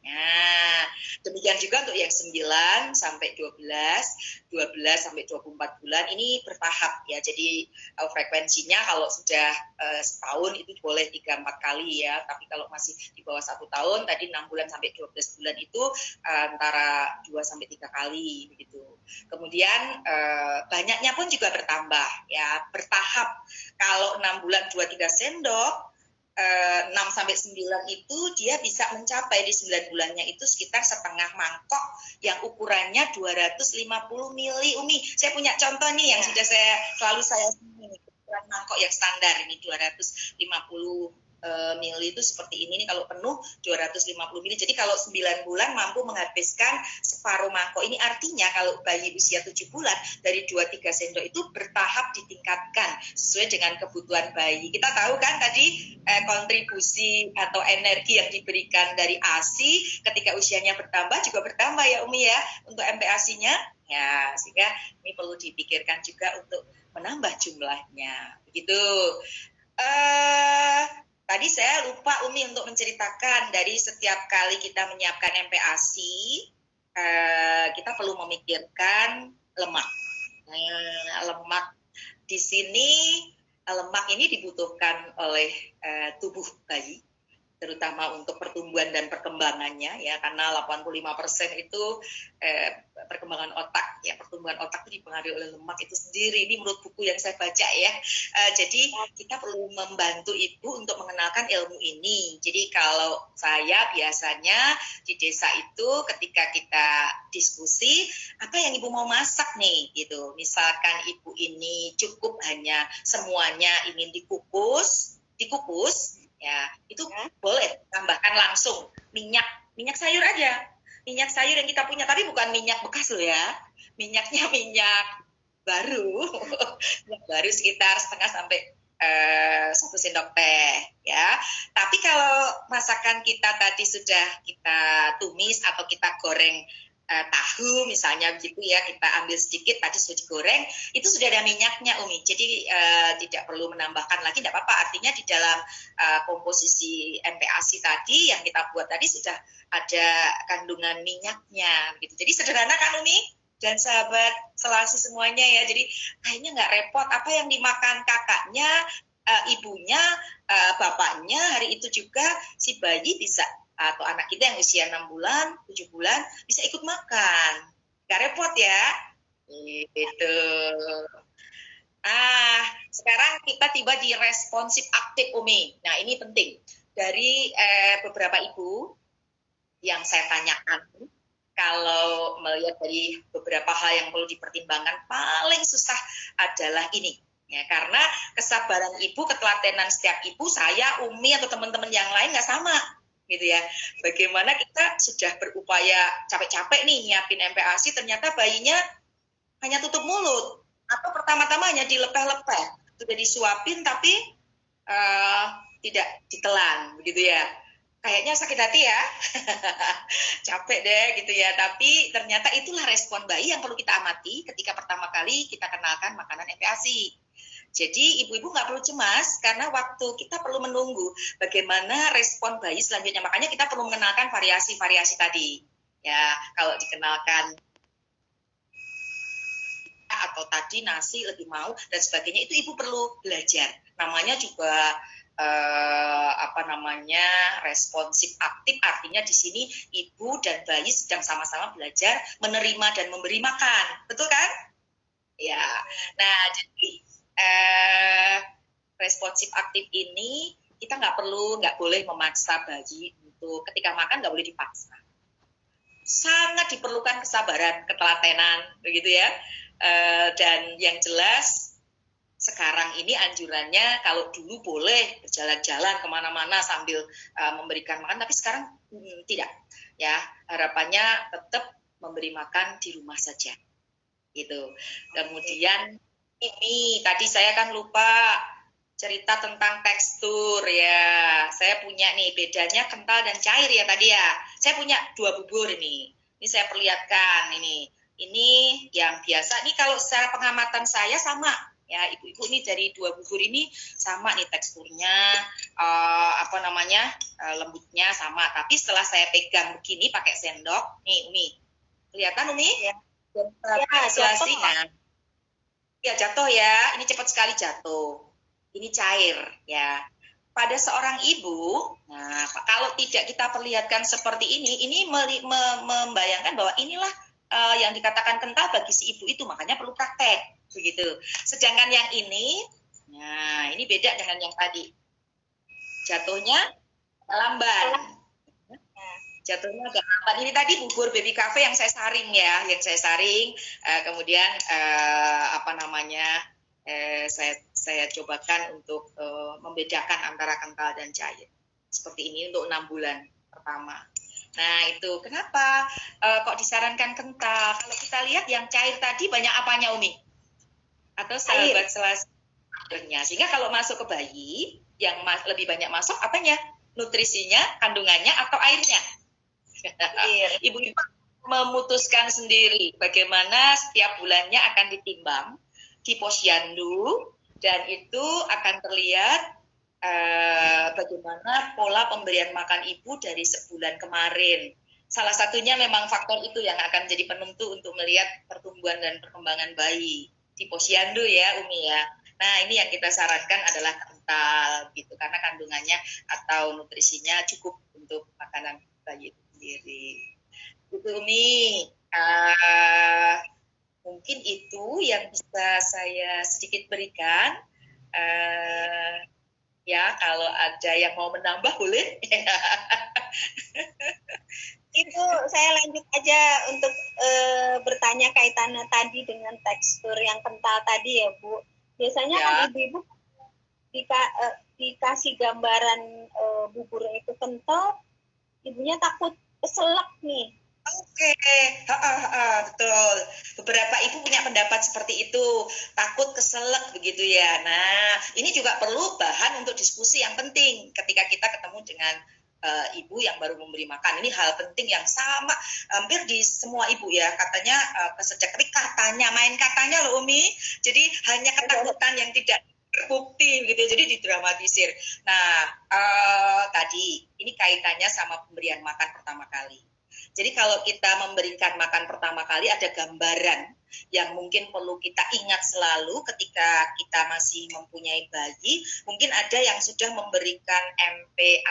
Nah, demikian juga untuk yang 9 sampai 12 sampai 24 bulan ini bertahap ya. Jadi frekuensinya kalau sudah setahun itu boleh 3-4 kali ya. Tapi kalau masih di bawah 1 tahun tadi 6 bulan sampai 12 bulan itu antara 2-3 kali begitu. Kemudian banyaknya pun juga bertambah ya, bertahap. Kalau 6 bulan 2-3 sendok, 6-9 itu dia bisa mencapai di 9 bulannya itu sekitar setengah mangkok yang ukurannya 250 mili Umi. Saya punya contoh nih yang sudah selalu saya ukuran mangkok yang standar ini 250 mili itu seperti ini nih, kalau penuh 250 mili. Jadi kalau 9 bulan mampu menghabiskan separuh mangkok. Ini artinya kalau bayi usia 7 bulan dari 2-3 sendok itu bertahap ditingkatkan sesuai dengan kebutuhan bayi. Kita tahu kan tadi kontribusi atau energi yang diberikan dari ASI ketika usianya bertambah juga bertambah ya Umi ya untuk MPASI-nya ya, sehingga ini perlu dipikirkan juga untuk menambah jumlahnya begitu. tadi saya lupa Umi untuk menceritakan dari setiap kali kita menyiapkan MPASI, kita perlu memikirkan lemak. Lemak di sini, lemak ini dibutuhkan oleh tubuh bayi, terutama untuk pertumbuhan dan perkembangannya ya, karena 85% itu perkembangan otak ya, pertumbuhan otak itu dipengaruhi oleh lemak itu sendiri. Ini menurut buku yang saya baca ya. Jadi kita perlu membantu ibu untuk mengenalkan ilmu ini. Jadi kalau saya biasanya di desa itu ketika kita diskusi, apa yang ibu mau masak nih gitu. Misalkan ibu ini cukup hanya semuanya ingin dikukus ya, itu boleh tambahkan langsung minyak sayur aja, minyak sayur yang kita punya, tapi bukan minyak bekas loh ya, minyaknya minyak baru minyak baru sekitar setengah sampai 1 sendok teh ya. Tapi kalau masakan kita tadi sudah kita tumis atau kita goreng tahu misalnya begitu ya, kita ambil sedikit tadi sudah digoreng, itu sudah ada minyaknya Umi, jadi tidak perlu menambahkan lagi, tidak apa-apa. Artinya di dalam komposisi MPASI tadi yang kita buat tadi sudah ada kandungan minyaknya gitu. Jadi sederhana kan Umi dan sahabat Selasi semuanya ya. Jadi kayaknya nggak repot, apa yang dimakan kakaknya, ibunya, bapaknya, hari itu juga si bayi bisa, atau anak kita yang usia 6 bulan, 7 bulan bisa ikut makan. Gak repot ya. Gitu. Sekarang kita tiba di responsif aktif Umi. Nah, ini penting. Dari beberapa ibu yang saya tanyakan, kalau melihat dari beberapa hal yang perlu dipertimbangkan, paling susah adalah ini. Ya, karena kesabaran ibu, ketelatenan setiap ibu, saya, Umi, atau teman-teman yang lain nggak sama. Gitu ya. Bagaimana kita sudah berupaya capek-capek nih nyiapin MPASI, ternyata bayinya hanya tutup mulut atau pertama-tama hanya dilepeh-lepeh, sudah disuapin tapi tidak ditelan begitu ya. Kayaknya sakit hati ya. Capek deh gitu ya, tapi ternyata itulah respon bayi yang perlu kita amati ketika pertama kali kita kenalkan makanan MPASI. Jadi ibu-ibu nggak perlu cemas karena waktu kita perlu menunggu bagaimana respon bayi selanjutnya. Makanya kita perlu mengenalkan variasi-variasi tadi. Ya, kalau dikenalkan atau tadi nasi lebih mau dan sebagainya, itu ibu perlu belajar. Namanya juga responsif aktif, artinya di sini ibu dan bayi sedang sama-sama belajar menerima dan memberi makan. Betul kan? Ya. Nah, jadi responsif aktif ini kita nggak boleh memaksa bayi untuk ketika makan, nggak boleh dipaksa. Sangat diperlukan kesabaran, ketelatenan, begitu ya. Dan yang jelas sekarang ini anjurannya kalau dulu boleh berjalan-jalan kemana-mana sambil memberikan makan, tapi sekarang tidak. Ya, harapannya tetap memberi makan di rumah saja. Gitu. Kemudian ini tadi saya kan lupa cerita tentang tekstur ya. Saya punya nih bedanya kental dan cair ya tadi ya. Saya punya 2 bubur ini. Ini saya perlihatkan ini. Ini yang biasa. Ini kalau secara pengamatan saya sama ya, ibu-ibu ini dari 2 bubur ini sama nih teksturnya, lembutnya sama. Tapi setelah saya pegang begini pakai sendok, nih Umi. Kelihatan Umi? Ya. Jatuh. Ya jatuh ya, ini cepat sekali jatuh. Ini cair ya. Pada seorang ibu, nah kalau tidak kita perlihatkan seperti ini membayangkan bahwa inilah yang dikatakan kental bagi si ibu itu, makanya perlu praktek begitu. Sedangkan yang ini, nah ini beda dengan yang tadi. Jatuhnya lamban. Jatuhnya agak lamban. Ini tadi bubur baby cafe yang saya saring ya, kemudian saya cobakan untuk membedakan antara kental dan cair. Seperti ini untuk 6 bulan pertama. Nah itu kenapa kok disarankan kental? Kalau kita lihat yang cair tadi banyak apanya Umi? Atau sahabat Selasi? Sehingga kalau masuk ke bayi yang lebih banyak masuk apanya? Nutrisinya, kandungannya atau airnya? Ibu-ibu memutuskan sendiri bagaimana setiap bulannya akan ditimbang di posyandu, dan itu akan terlihat bagaimana pola pemberian makan ibu dari sebulan kemarin. Salah satunya memang faktor itu yang akan jadi penentu untuk melihat pertumbuhan dan perkembangan bayi di posyandu ya Umi ya. Nah ini yang kita sarankan adalah kental gitu karena kandungannya atau nutrisinya cukup untuk makanan bayi itu sendiri. Gitu Umi. Mungkin itu yang bisa saya sedikit berikan. Ya kalau ada yang mau menambah boleh. Ibu, saya lanjut aja untuk bertanya kaitannya tadi dengan tekstur yang kental tadi ya Bu. Biasanya Ya. kan ibu-ibu dikasih gambaran buburnya itu kental, ibunya takut keselak nih. Oke, betul. Beberapa ibu punya pendapat seperti itu, takut keselak begitu ya. Nah, ini juga perlu bahan untuk diskusi yang penting ketika kita ketemu dengan ibu yang baru memberi makan. Ini hal penting yang sama hampir di semua ibu ya. Katanya keselak, tapi katanya main katanya loh Umi. Jadi hanya ketakutan yang tidak terbukti gitu, jadi didramatisir. Nah, tadi ini kaitannya sama pemberian makan pertama kali. Jadi kalau kita memberikan makan pertama kali ada gambaran yang mungkin perlu kita ingat selalu ketika kita masih mempunyai bayi. Mungkin ada yang sudah memberikan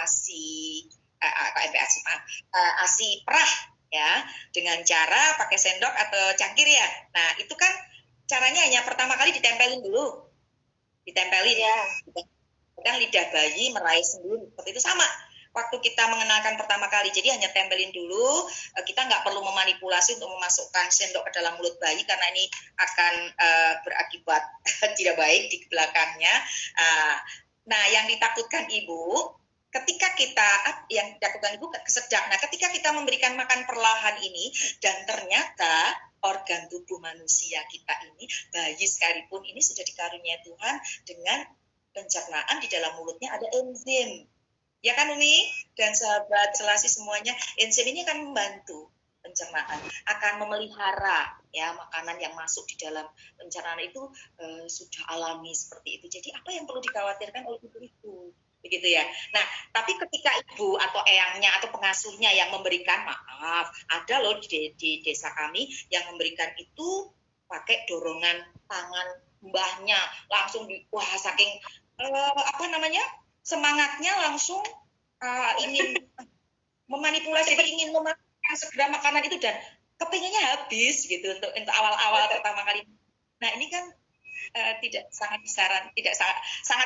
ASI perah ya dengan cara pakai sendok atau cangkir ya. Nah itu kan caranya hanya pertama kali ditempelin dulu, ditempelin ya. Kadang lidah bayi meraih sendiri seperti itu sama. Waktu kita mengenalkan pertama kali, jadi hanya tempelin dulu, kita nggak perlu memanipulasi untuk memasukkan sendok ke dalam mulut bayi karena ini akan berakibat tidak baik di belakangnya. Nah, yang ditakutkan ibu, ketika kita yang ditakutkan ibu kesedak. Nah, ketika kita memberikan makan perlahan ini dan ternyata organ tubuh manusia kita ini, bayi sekalipun ini sudah dikaruniai Tuhan dengan pencernaan di dalam mulutnya ada enzim. Ya kan Umi dan sahabat Selasi semuanya, enzim ini akan membantu pencernaan, akan memelihara ya makanan yang masuk di dalam pencernaan itu sudah alami seperti itu. Jadi apa yang perlu dikhawatirkan oleh ibu itu? Begitu ya. Nah, tapi ketika ibu atau eyangnya atau pengasuhnya yang memberikan, maaf, ada loh di desa kami yang memberikan itu pakai dorongan tangan mbahnya langsung wah saking semangatnya langsung ingin memanipulasi, ingin memakan segera makanan itu dan kepinginnya habis gitu untuk awal-awal pertama kali. Nah ini kan sangat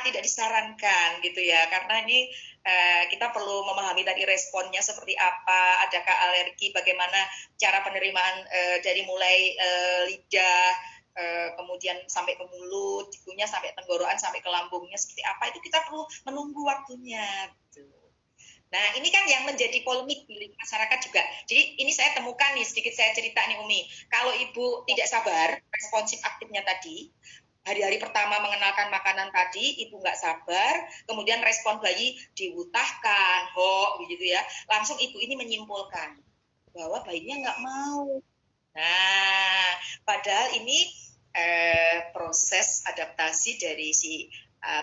tidak disarankan gitu ya karena ini kita perlu memahami tadi responnya seperti apa, adakah alergi, bagaimana cara penerimaan dari mulai lidah kemudian sampai ke mulut, ikunya sampai tenggorokan, sampai ke lambungnya seperti apa, itu kita perlu menunggu waktunya. Gitu. Nah ini kan yang menjadi polemik di masyarakat juga. Jadi ini saya temukan nih, sedikit saya cerita nih Umi. Kalau ibu tidak sabar, responsif aktifnya tadi, hari-hari pertama mengenalkan makanan tadi, ibu nggak sabar, kemudian respon bayi diwutahkan, begitu ya, langsung ibu ini menyimpulkan bahwa bayinya nggak mau. Nah, padahal ini proses adaptasi dari si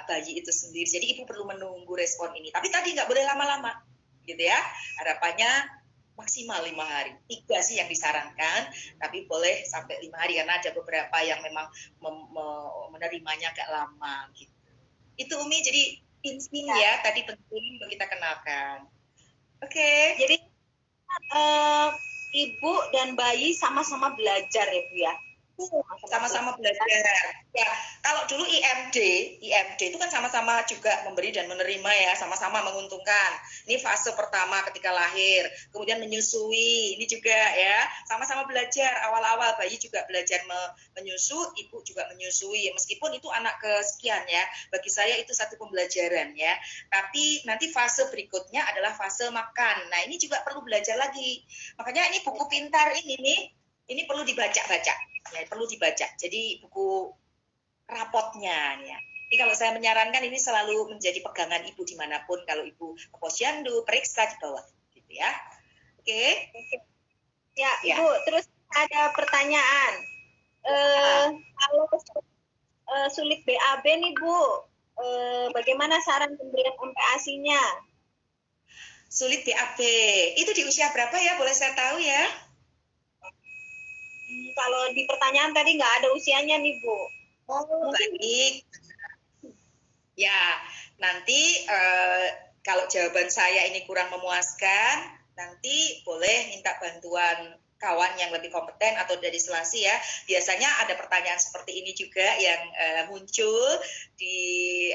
bayi itu sendiri. Jadi ibu perlu menunggu respon ini. Tapi tadi nggak boleh lama-lama, gitu ya. Harapannya maksimal 5 hari. 3 sih yang disarankan, tapi boleh sampai 5 hari karena ada beberapa yang memang menerimanya agak lama. Gitu. Itu Umi, jadi intinya ya tadi penting untuk kita kenalkan. Oke. Jadi ibu dan bayi sama-sama belajar ya Bu ya? Sama-sama belajar. Ya, kalau dulu IMD itu kan sama-sama juga memberi dan menerima ya, sama-sama menguntungkan. Ini fase pertama ketika lahir, kemudian menyusui, ini juga ya, sama-sama belajar. Awal-awal bayi juga belajar menyusu, ibu juga menyusui. Meskipun itu anak kesekian ya, bagi saya itu satu pembelajaran ya. Tapi nanti fase berikutnya adalah fase makan. Nah, ini juga perlu belajar lagi. Makanya ini buku pintar ini perlu dibaca-baca. Ya, perlu dibaca. Jadi buku rapotnya ya. Jadi kalau saya menyarankan ini selalu menjadi pegangan ibu dimanapun kalau ibu ke posyandu periksa di bawah gitu ya. Oke. Ya, Ibu, terus ada pertanyaan. Kalau sulit BAB nih Bu, bagaimana saran pemberian MPASI-nya? Sulit BAB. Itu di usia berapa ya? Boleh saya tahu ya? Kalau di pertanyaan tadi nggak ada usianya nih Bu. Oh, Mungkin baik. Ya, nanti kalau jawaban saya ini kurang memuaskan, nanti boleh minta bantuan kawan yang lebih kompeten atau dari Selasi ya. Biasanya ada pertanyaan seperti ini juga yang muncul di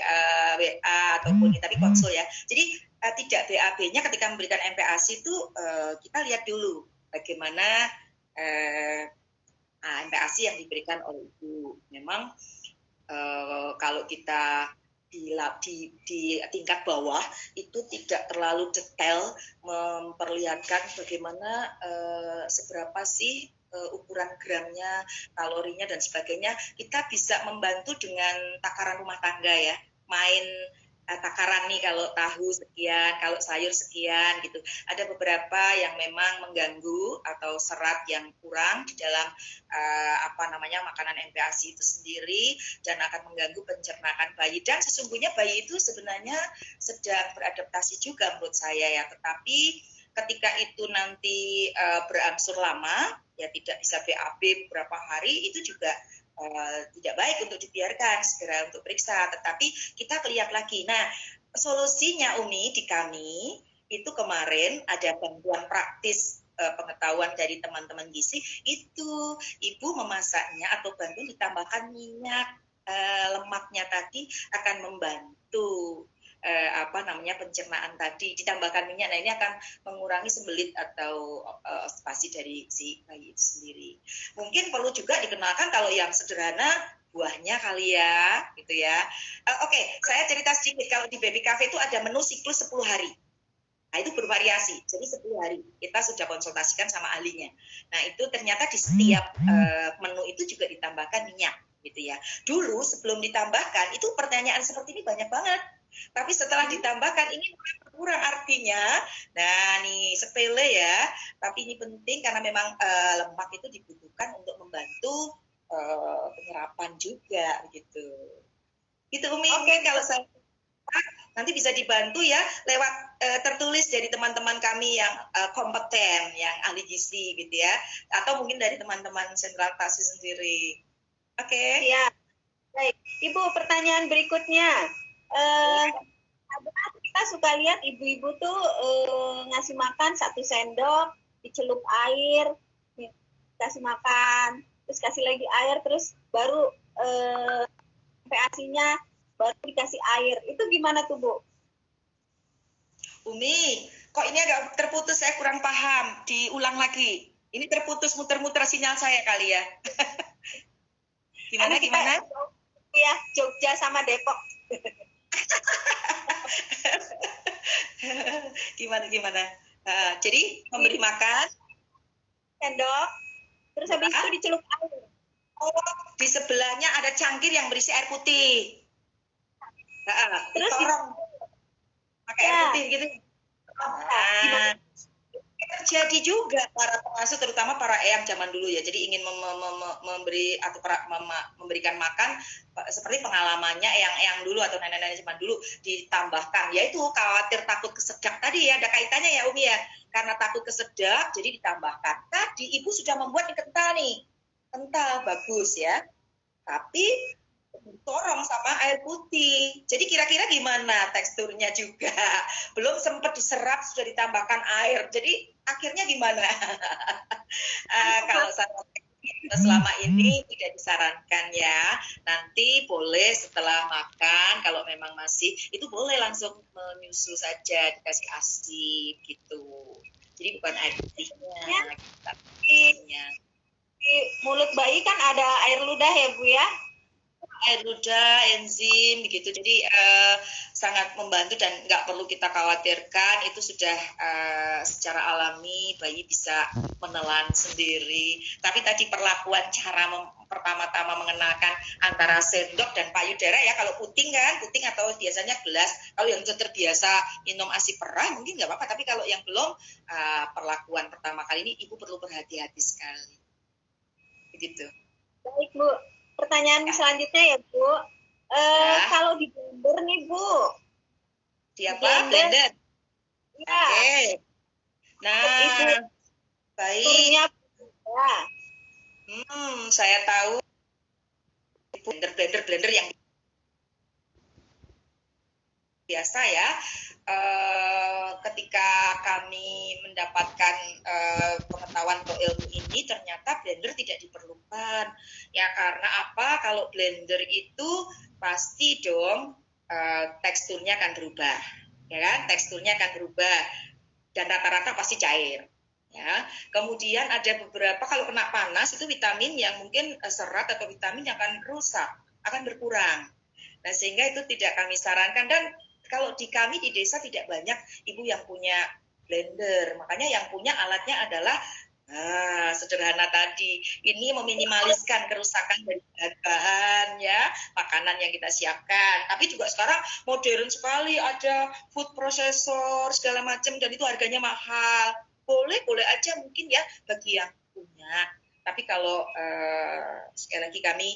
WA ataupun tapi konsul ya. Jadi tidak BAB-nya ketika memberikan MPASI itu kita lihat dulu bagaimana MPASI yang diberikan oleh ibu. Memang kalau kita di tingkat bawah itu tidak terlalu detail memperlihatkan bagaimana seberapa sih ukuran gramnya, kalorinya dan sebagainya. Kita bisa membantu dengan takaran rumah tangga ya, main takaran nih kalau tahu sekian, kalau sayur sekian gitu. Ada beberapa yang memang mengganggu atau serat yang kurang di dalam makanan MPASI itu sendiri dan akan mengganggu pencernaan bayi. Dan sesungguhnya bayi itu sebenarnya sedang beradaptasi juga menurut saya ya. Tetapi ketika itu nanti berangsur lama ya tidak bisa BAB beberapa hari itu juga tidak baik untuk dibiarkan, segera untuk periksa, tetapi kita lihat lagi. Nah, solusinya Umi di kami itu kemarin ada bantuan praktis pengetahuan dari teman-teman gizi, itu ibu memasaknya atau bantu ditambahkan minyak lemaknya tadi akan membantu pencernaan tadi, ditambahkan minyak. Nah, ini akan mengurangi sembelit atau spasi dari si bayi itu sendiri. Mungkin perlu juga dikenalkan kalau yang sederhana buahnya kali ya, gitu ya. Oke, saya cerita sedikit. Kalau di Baby Cafe itu ada menu siklus 10 hari. Nah, itu bervariasi. Jadi 10 hari kita sudah konsultasikan sama ahlinya. Nah, itu ternyata di setiap menu itu juga ditambahkan minyak, gitu ya. Dulu sebelum ditambahkan, itu pertanyaan seperti ini banyak banget. Tapi setelah ditambahkan ini kurang artinya. Nah, nih sepele ya, tapi ini penting karena memang lemak itu dibutuhkan untuk membantu penyerapan juga gitu. Itu Umi, mungkin kalau saya nanti bisa dibantu ya lewat tertulis dari teman-teman kami yang kompeten, yang ahli gizi gitu ya, atau mungkin dari teman-teman sentral TASI sendiri. Oke. Ya, baik. Ibu, pertanyaan berikutnya. Kita suka lihat ibu-ibu tuh ngasih makan 1 sendok, dicelup air, kasih makan, terus kasih lagi air, terus baru MPASI-nya baru dikasih air. Itu gimana tuh, Bu? Umi, kok ini agak terputus, saya kurang paham. Diulang lagi. Ini terputus muter-muter sinyal saya kali ya. Gimana? Ya, Jogja sama Depok. Gimana? Jadi memberi makan sendok, terus habis itu dicelup air. Oh, di sebelahnya ada cangkir yang berisi air putih. Terus pakai air putih gitu. Terjadi juga para pengasuh, terutama para eyang zaman dulu ya. Jadi ingin memberi atau memberikan makan seperti pengalamannya eyang-eyang dulu atau nenek-nenek zaman dulu ditambahkan. Yaitu khawatir takut kesedak tadi ya, ada kaitannya ya Umi ya. Karena takut kesedak jadi ditambahkan. Tadi ibu sudah membuat yang kental nih. Kental bagus ya. Tapi ditorong sama air putih. Jadi kira-kira gimana teksturnya juga? Belum sempat diserap sudah ditambahkan air. Jadi akhirnya gimana? Kalau selama ini tidak disarankan ya. Nanti boleh setelah makan kalau memang masih itu boleh langsung menyusu saja dikasih ASI gitu. Jadi bukan air putihnya. Di mulut bayi kan ada air ludah ya Bu ya? Air ludah, enzim gitu. Jadi sangat membantu dan nggak perlu kita khawatirkan, itu sudah secara alami bayi bisa menelan sendiri. Tapi tadi perlakuan cara pertama-tama mengenalkan antara sendok dan payudara ya, kalau puting atau biasanya gelas, kalau yang sudah terbiasa minum ASI perah mungkin nggak apa-apa, tapi kalau yang belum perlakuan pertama kali ini ibu perlu berhati-hati sekali. Begitu. Baik Bu. Pertanyaan selanjutnya ya Bu, kalau di blender nih Bu. Siapa? Blender. Ya. Oke. Nah, Itu baik. ya. Saya tahu blender yang biasa ya. Ketika kami mendapatkan pengetahuan atau ilmu ini, ternyata blender tidak diperlukan. Ya karena apa? Kalau blender itu pasti dong teksturnya akan berubah, ya kan? Teksturnya akan berubah dan rata-rata pasti cair. Ya, kemudian ada beberapa kalau kena panas itu vitamin yang mungkin serat atau vitamin yang akan rusak, akan berkurang. Nah, sehingga itu tidak kami sarankan dan kalau di kami di desa tidak banyak ibu yang punya blender, makanya yang punya alatnya adalah sederhana tadi. Ini meminimaliskan kerusakan dari bahan ya, makanan yang kita siapkan. Tapi juga sekarang modern sekali, ada food processor segala macam dan itu harganya mahal. Boleh aja mungkin ya bagi yang punya. Tapi kalau sekali lagi kami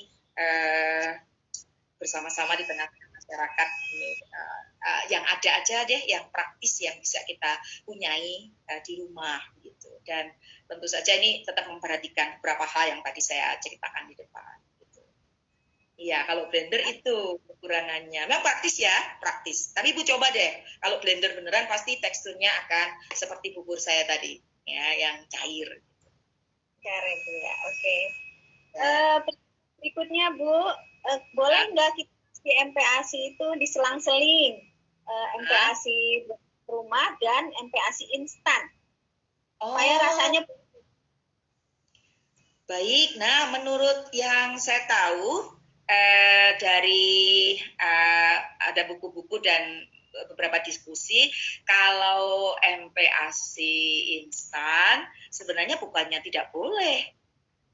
bersama-sama di tengah masyarakat ini yang ada aja deh, yang praktis yang bisa kita punyai di rumah gitu. Dan tentu saja ini tetap memperhatikan beberapa hal yang tadi saya ceritakan di depan. Gitu. Iya, kalau blender itu kekurangannya. Memang praktis ya, praktis. Tapi Ibu coba deh, kalau blender beneran pasti teksturnya akan seperti bubur saya tadi, ya, yang cair. Keren Bu ya, oke. Berikutnya Bu, boleh nggak kita di MPASI itu diselang-seling MPASI rumah dan MPASI instan supaya rasanya baik. Nah, menurut yang saya tahu dari ada buku-buku dan beberapa diskusi, kalau MPASI instan sebenarnya bukannya tidak boleh,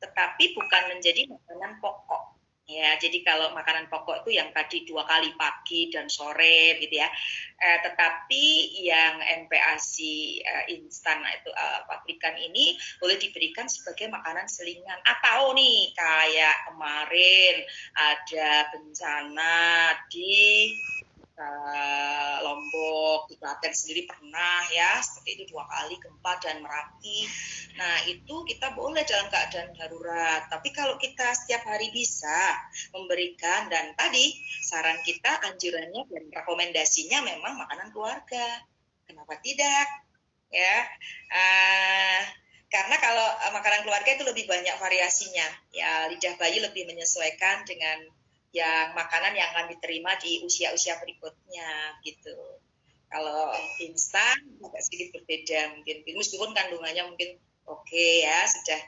tetapi bukan menjadi makanan pokok. Ya, jadi kalau makanan pokok itu yang tadi 2 kali pagi dan sore gitu ya. Tetapi yang MPASI instan itu pabrikan ini boleh diberikan sebagai makanan selingan. Atau nih kayak kemarin ada bencana di Lombok, di Klaten sendiri pernah ya, seperti itu 2 kali gempa dan Merapi. Nah, itu kita boleh dalam keadaan darurat. Tapi kalau kita setiap hari bisa memberikan, dan tadi saran kita, anjurannya dan rekomendasinya memang makanan keluarga. Kenapa tidak? Ya, karena kalau makanan keluarga itu lebih banyak variasinya. Ya, lidah bayi lebih menyesuaikan dengan yang makanan yang akan diterima di usia-usia berikutnya gitu. Kalau instan agak sedikit berbeda mungkin, meskipun kandungannya mungkin oke ya, sudah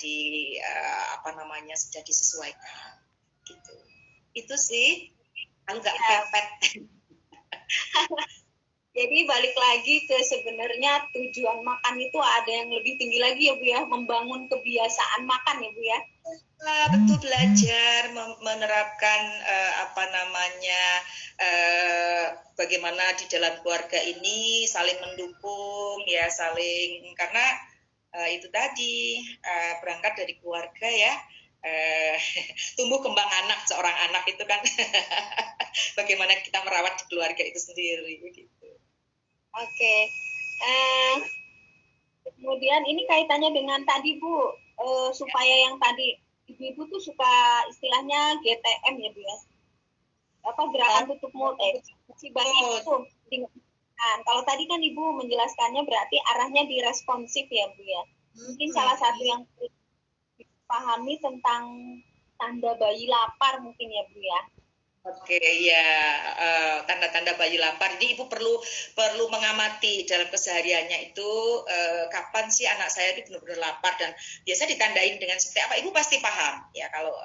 sudah disesuaikan gitu. Itu sih agak pepet. Jadi balik lagi ke sebenarnya tujuan makan itu ada yang lebih tinggi lagi ya Bu ya, membangun kebiasaan makan ya Bu ya. Betul, belajar menerapkan bagaimana di dalam keluarga ini saling mendukung ya, saling, karena itu tadi berangkat dari keluarga ya. Tumbuh kembang anak, seorang anak itu kan bagaimana kita merawat di keluarga itu sendiri gitu. Oke. Kemudian ini kaitannya dengan tadi Bu, supaya yang tadi ibu-ibu tuh suka istilahnya GTM ya Bu ya, apa gerakan tutup mulut si bayi itu. Kalau tadi kan Ibu menjelaskannya berarti arahnya diresponsif ya Bu ya. Mungkin salah satu yang dipahami tentang tanda bayi lapar mungkin ya Bu ya. Oke, ya, tanda-tanda bayi lapar. Jadi Ibu perlu mengamati dalam kesehariannya itu kapan sih anak saya itu benar-benar lapar, dan biasa ditandain dengan seperti apa. Ibu pasti paham ya kalau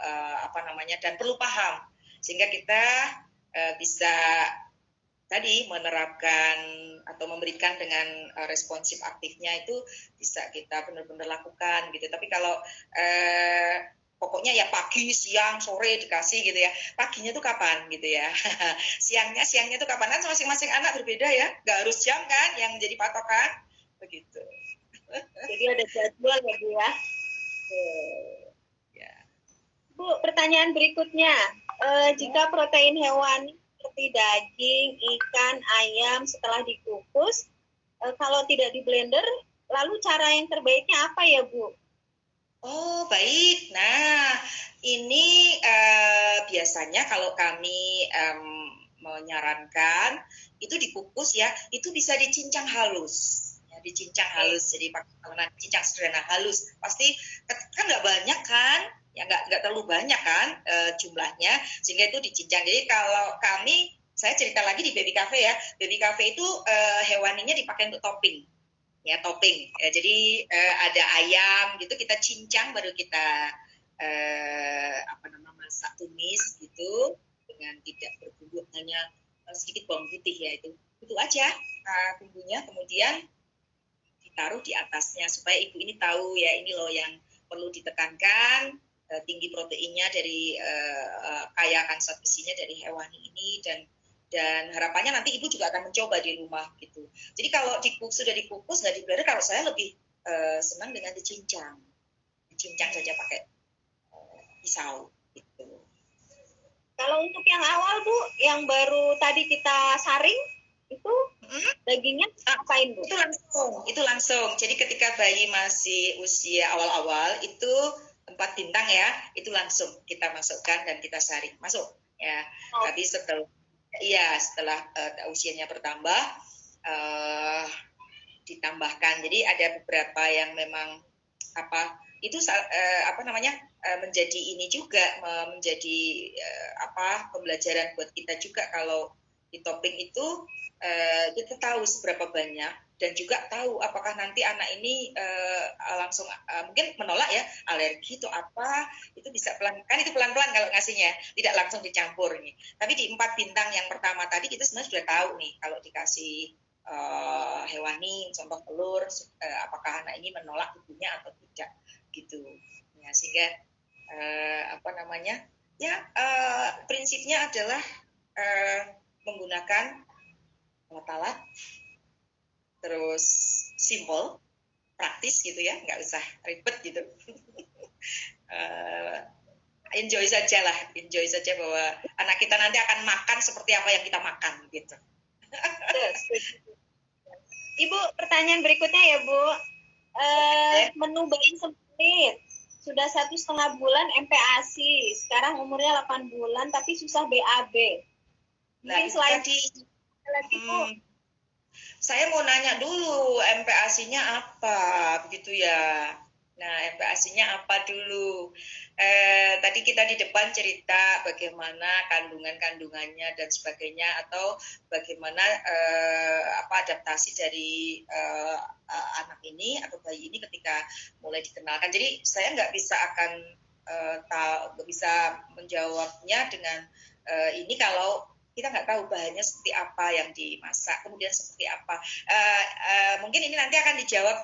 dan perlu paham sehingga kita bisa tadi menerapkan atau memberikan dengan responsif aktifnya itu bisa kita benar-benar lakukan gitu. Tapi kalau pokoknya ya pagi, siang, sore dikasih gitu ya. Paginya tuh kapan gitu ya. Siangnya tuh kapan, kan masing-masing anak berbeda ya. Nggak harus jam kan yang jadi patokan. Begitu. Jadi ada jadwal ya Bu ya. Bu, pertanyaan berikutnya. Jika protein hewani seperti daging, ikan, ayam setelah dikukus. Kalau tidak di blender, lalu cara yang terbaiknya apa ya, Bu? Oh, baik. Nah, ini biasanya kalau kami menyarankan itu dikukus ya, itu bisa dicincang halus. Ya, dicincang halus, jadi pakai cincang sederhana halus. Pasti kan nggak banyak kan, ya nggak terlalu banyak kan jumlahnya, sehingga itu dicincang. Jadi kalau kami, saya cerita lagi di Baby Cafe ya, Baby Cafe itu hewaninya dipakai untuk topping. Ya, topping ya, jadi ada ayam gitu kita cincang, baru kita masak tumis gitu dengan tidak berbumbu, hanya sedikit bawang putih ya, itu aja bumbunya, kemudian ditaruh di atasnya supaya ibu ini tahu ya, ini loh yang perlu ditekankan, tinggi proteinnya dari kaya akan zat besinya dari hewani ini, dan harapannya nanti ibu juga akan mencoba di rumah gitu. Jadi kalau sudah dikukus nggak di blender, kalau saya lebih senang dengan dicincang saja pakai pisau gitu. Kalau untuk yang awal Bu, yang baru tadi kita saring itu dagingnya apain Bu? Itu langsung. Jadi ketika bayi masih usia awal-awal itu 4 bintang ya, itu langsung kita masukkan dan kita saring masuk ya. Tapi setelah usianya bertambah, ditambahkan. Jadi ada beberapa yang memang itu menjadi ini juga, menjadi pembelajaran buat kita juga. Kalau di topping itu kita tahu seberapa banyak, dan juga tahu apakah nanti anak ini langsung mungkin menolak ya, alergi atau apa, itu bisa pelan-pelan kalau ngasihnya, tidak langsung dicampur nih. Tapi di 4 bintang yang pertama tadi kita sebenarnya sudah tahu nih, kalau dikasih hewani contoh telur, apakah anak ini menolak ibunya atau tidak gitu ya, sehingga prinsipnya adalah menggunakan alat-alat, terus simple, praktis gitu ya, nggak usah ribet gitu. Enjoy saja bahwa anak kita nanti akan makan seperti apa yang kita makan gitu. Ibu, pertanyaan berikutnya ya Bu, menu bayi sempit sudah 1,5 bulan MPASI, sekarang umurnya 8 bulan tapi susah BAB. Mungkin selain lagi Bu, saya mau nanya dulu MPASI-nya apa begitu ya. Nah, MPASI-nya apa dulu? Tadi kita di depan cerita bagaimana kandungannya dan sebagainya, atau bagaimana adaptasi dari anak ini atau bayi ini ketika mulai dikenalkan. Jadi saya nggak bisa menjawabnya dengan ini kalau kita nggak tahu bahannya seperti apa yang dimasak, kemudian seperti apa. Mungkin ini nanti akan dijawab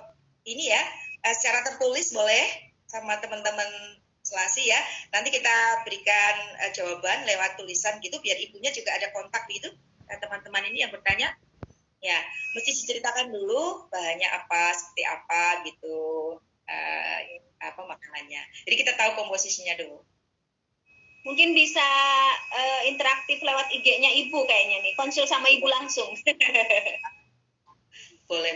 ini ya, secara tertulis boleh sama teman-teman Selasi ya. Nanti kita berikan jawaban lewat tulisan gitu, biar ibunya juga ada kontak gitu. Teman-teman ini yang bertanya, ya mesti diceritakan dulu bahannya apa, seperti apa gitu, makanannya. Jadi kita tahu komposisinya dulu. Mungkin bisa interaktif lewat IG-nya Ibu kayaknya nih, konsul sama Ibu langsung. Boleh.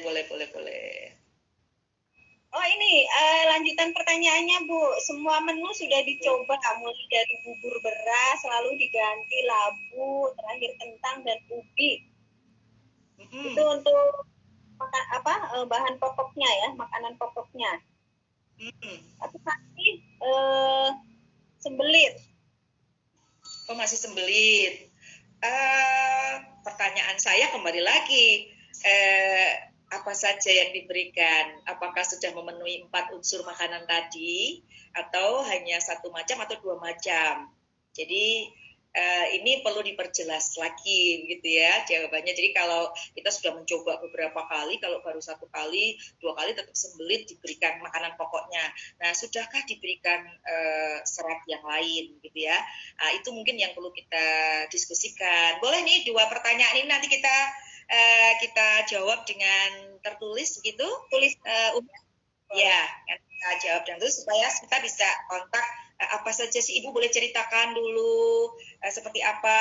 Oh ini lanjutan pertanyaannya Bu, semua menu sudah dicoba, mulai dari bubur beras, lalu diganti labu, terakhir kentang dan ubi. Itu untuk bahan pokoknya ya, makanan pokoknya. Tapi masih sembelit. Oh, masih sembelit. Pertanyaan saya kembali lagi, apa saja yang diberikan? Apakah sudah memenuhi 4 unsur makanan tadi, atau hanya 1 macam atau 2 macam? Jadi ini perlu diperjelas lagi gitu ya jawabannya. Jadi kalau kita sudah mencoba beberapa kali, kalau baru 1 kali, 2 kali tetap sembelit, diberikan makanan pokoknya. Nah, sudahkah diberikan serat yang lain gitu ya? Nah, itu mungkin yang perlu kita diskusikan. Boleh nih 2 pertanyaan ini nanti kita jawab dengan tertulis gitu, tulis ya, kita jawab dan terus supaya kita bisa kontak apa saja sih Ibu boleh ceritakan dulu seperti apa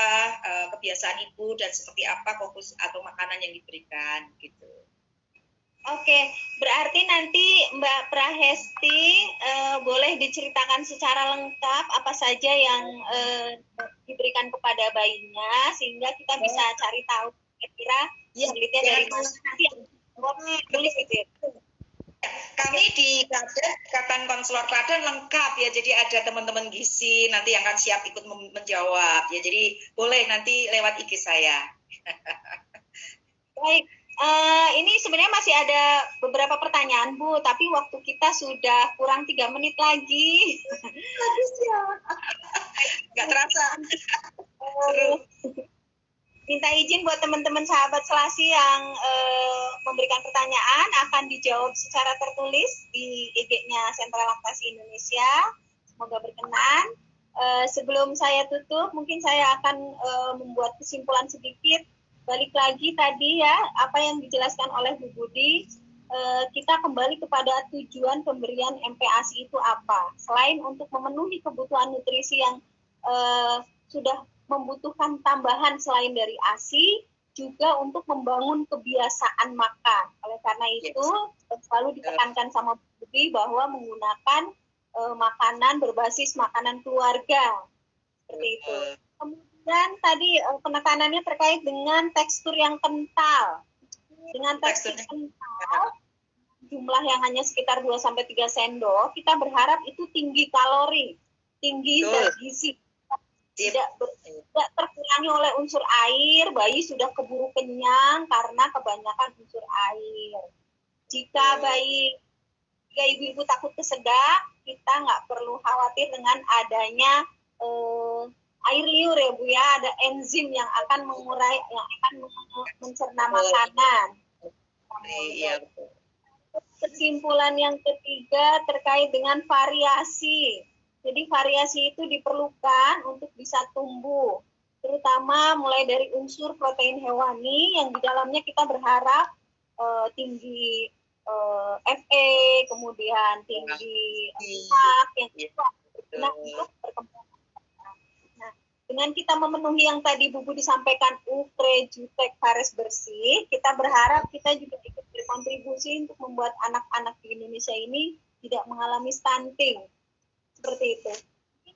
kebiasaan Ibu dan seperti apa fokus atau makanan yang diberikan gitu. Oke, berarti nanti Mbak Prahesti boleh diceritakan secara lengkap apa saja yang diberikan kepada bayinya, sehingga kita bisa cari tahu kira-kira penelitian dari mana, nanti yang tulis gitu ya. Kami di Ikatan Konselor Klaten lengkap ya, jadi ada teman-teman gizi nanti yang akan siap ikut menjawab ya, jadi boleh nanti lewat IG saya. Baik, ini sebenarnya masih ada beberapa pertanyaan Bu, tapi waktu kita sudah kurang 3 menit lagi. Habis ya, nggak terasa. Seru. Minta izin buat teman-teman sahabat Selasi yang memberikan pertanyaan akan dijawab secara tertulis di IG-nya Sentra Laktasi Indonesia. Semoga berkenan. Sebelum saya tutup, mungkin saya akan membuat kesimpulan sedikit. Balik lagi tadi ya, apa yang dijelaskan oleh Bu Budi, kita kembali kepada tujuan pemberian MPASI itu apa. Selain untuk memenuhi kebutuhan nutrisi yang sudah membutuhkan tambahan selain dari ASI, juga untuk membangun kebiasaan makan. Oleh karena itu, selalu ditekankan sama Bu Budi bahwa menggunakan makanan berbasis makanan keluarga. Seperti itu. Kemudian tadi penekanannya terkait dengan tekstur yang kental. Dengan tekstur kental, jumlah yang hanya sekitar 2-3 sendok, kita berharap itu tinggi kalori, tinggi zat gizi. Tidak terkurangi oleh unsur air, bayi sudah keburu kenyang karena kebanyakan unsur air. Jika ibu-ibu takut kesedak, kita nggak perlu khawatir dengan adanya air liur ya Bu ya, ada enzim yang akan mengurai, yang akan mencerna makanan. Iya. Kesimpulan yang ketiga terkait dengan variasi. Jadi variasi itu diperlukan untuk bisa tumbuh, terutama mulai dari unsur protein hewani yang di dalamnya kita berharap tinggi Fe, kemudian tinggi lemak yang berguna untuk perkembangan. Nah, dengan kita memenuhi yang tadi Bu Budi disampaikan UKRE, JUTEK, Fares bersih, kita berharap kita juga ikut berkontribusi untuk membuat anak-anak di Indonesia ini tidak mengalami stunting. Seperti itu.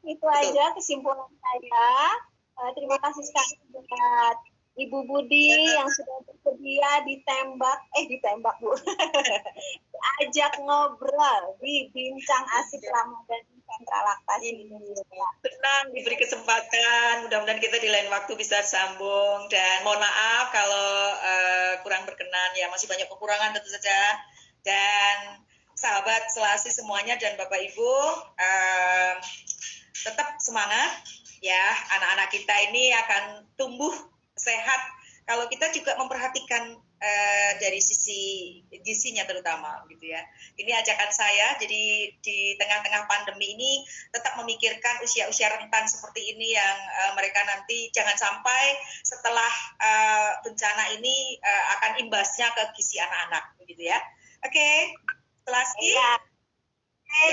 Itu aja kesimpulan saya. Terima kasih sekali buat Ibu Budi yang sudah bersedia ditembak Bu. Ajak ngobrol di Bincang Asik Ramadan Sentra Laktasi Indonesia. Senang diberi kesempatan, mudah-mudahan kita di lain waktu bisa sambung, dan mohon maaf kalau kurang berkenan ya, masih banyak kekurangan tentu saja. Dan sahabat Selasi semuanya dan Bapak Ibu, tetap semangat ya, anak-anak kita ini akan tumbuh sehat kalau kita juga memperhatikan dari sisi gizinya terutama gitu ya. Ini ajakan saya, jadi di tengah-tengah pandemi ini tetap memikirkan usia-usia rentan seperti ini yang mereka nanti jangan sampai setelah bencana ini akan imbasnya ke gizi anak-anak begitu ya. Oke. Selasi. Ya.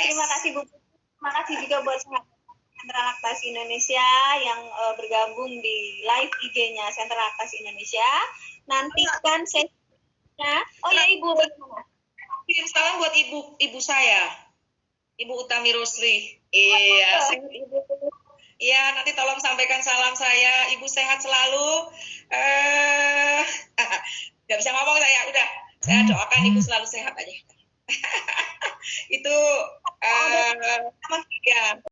Terima kasih Bu. Terima kasih juga buat Sentra Laktasi Indonesia yang bergabung di live IG-nya Sentra Laktasi Indonesia. Nantikan sesinya. Oh ya Ibu, bagaimana? Kirim salam buat ibu saya, Ibu Utami Rosli. Iya, Ibu. Iya, nanti tolong sampaikan salam saya. Ibu sehat selalu. Gak bisa ngomong saya, udah. Saya doakan Ibu selalu sehat aja. Itu ya.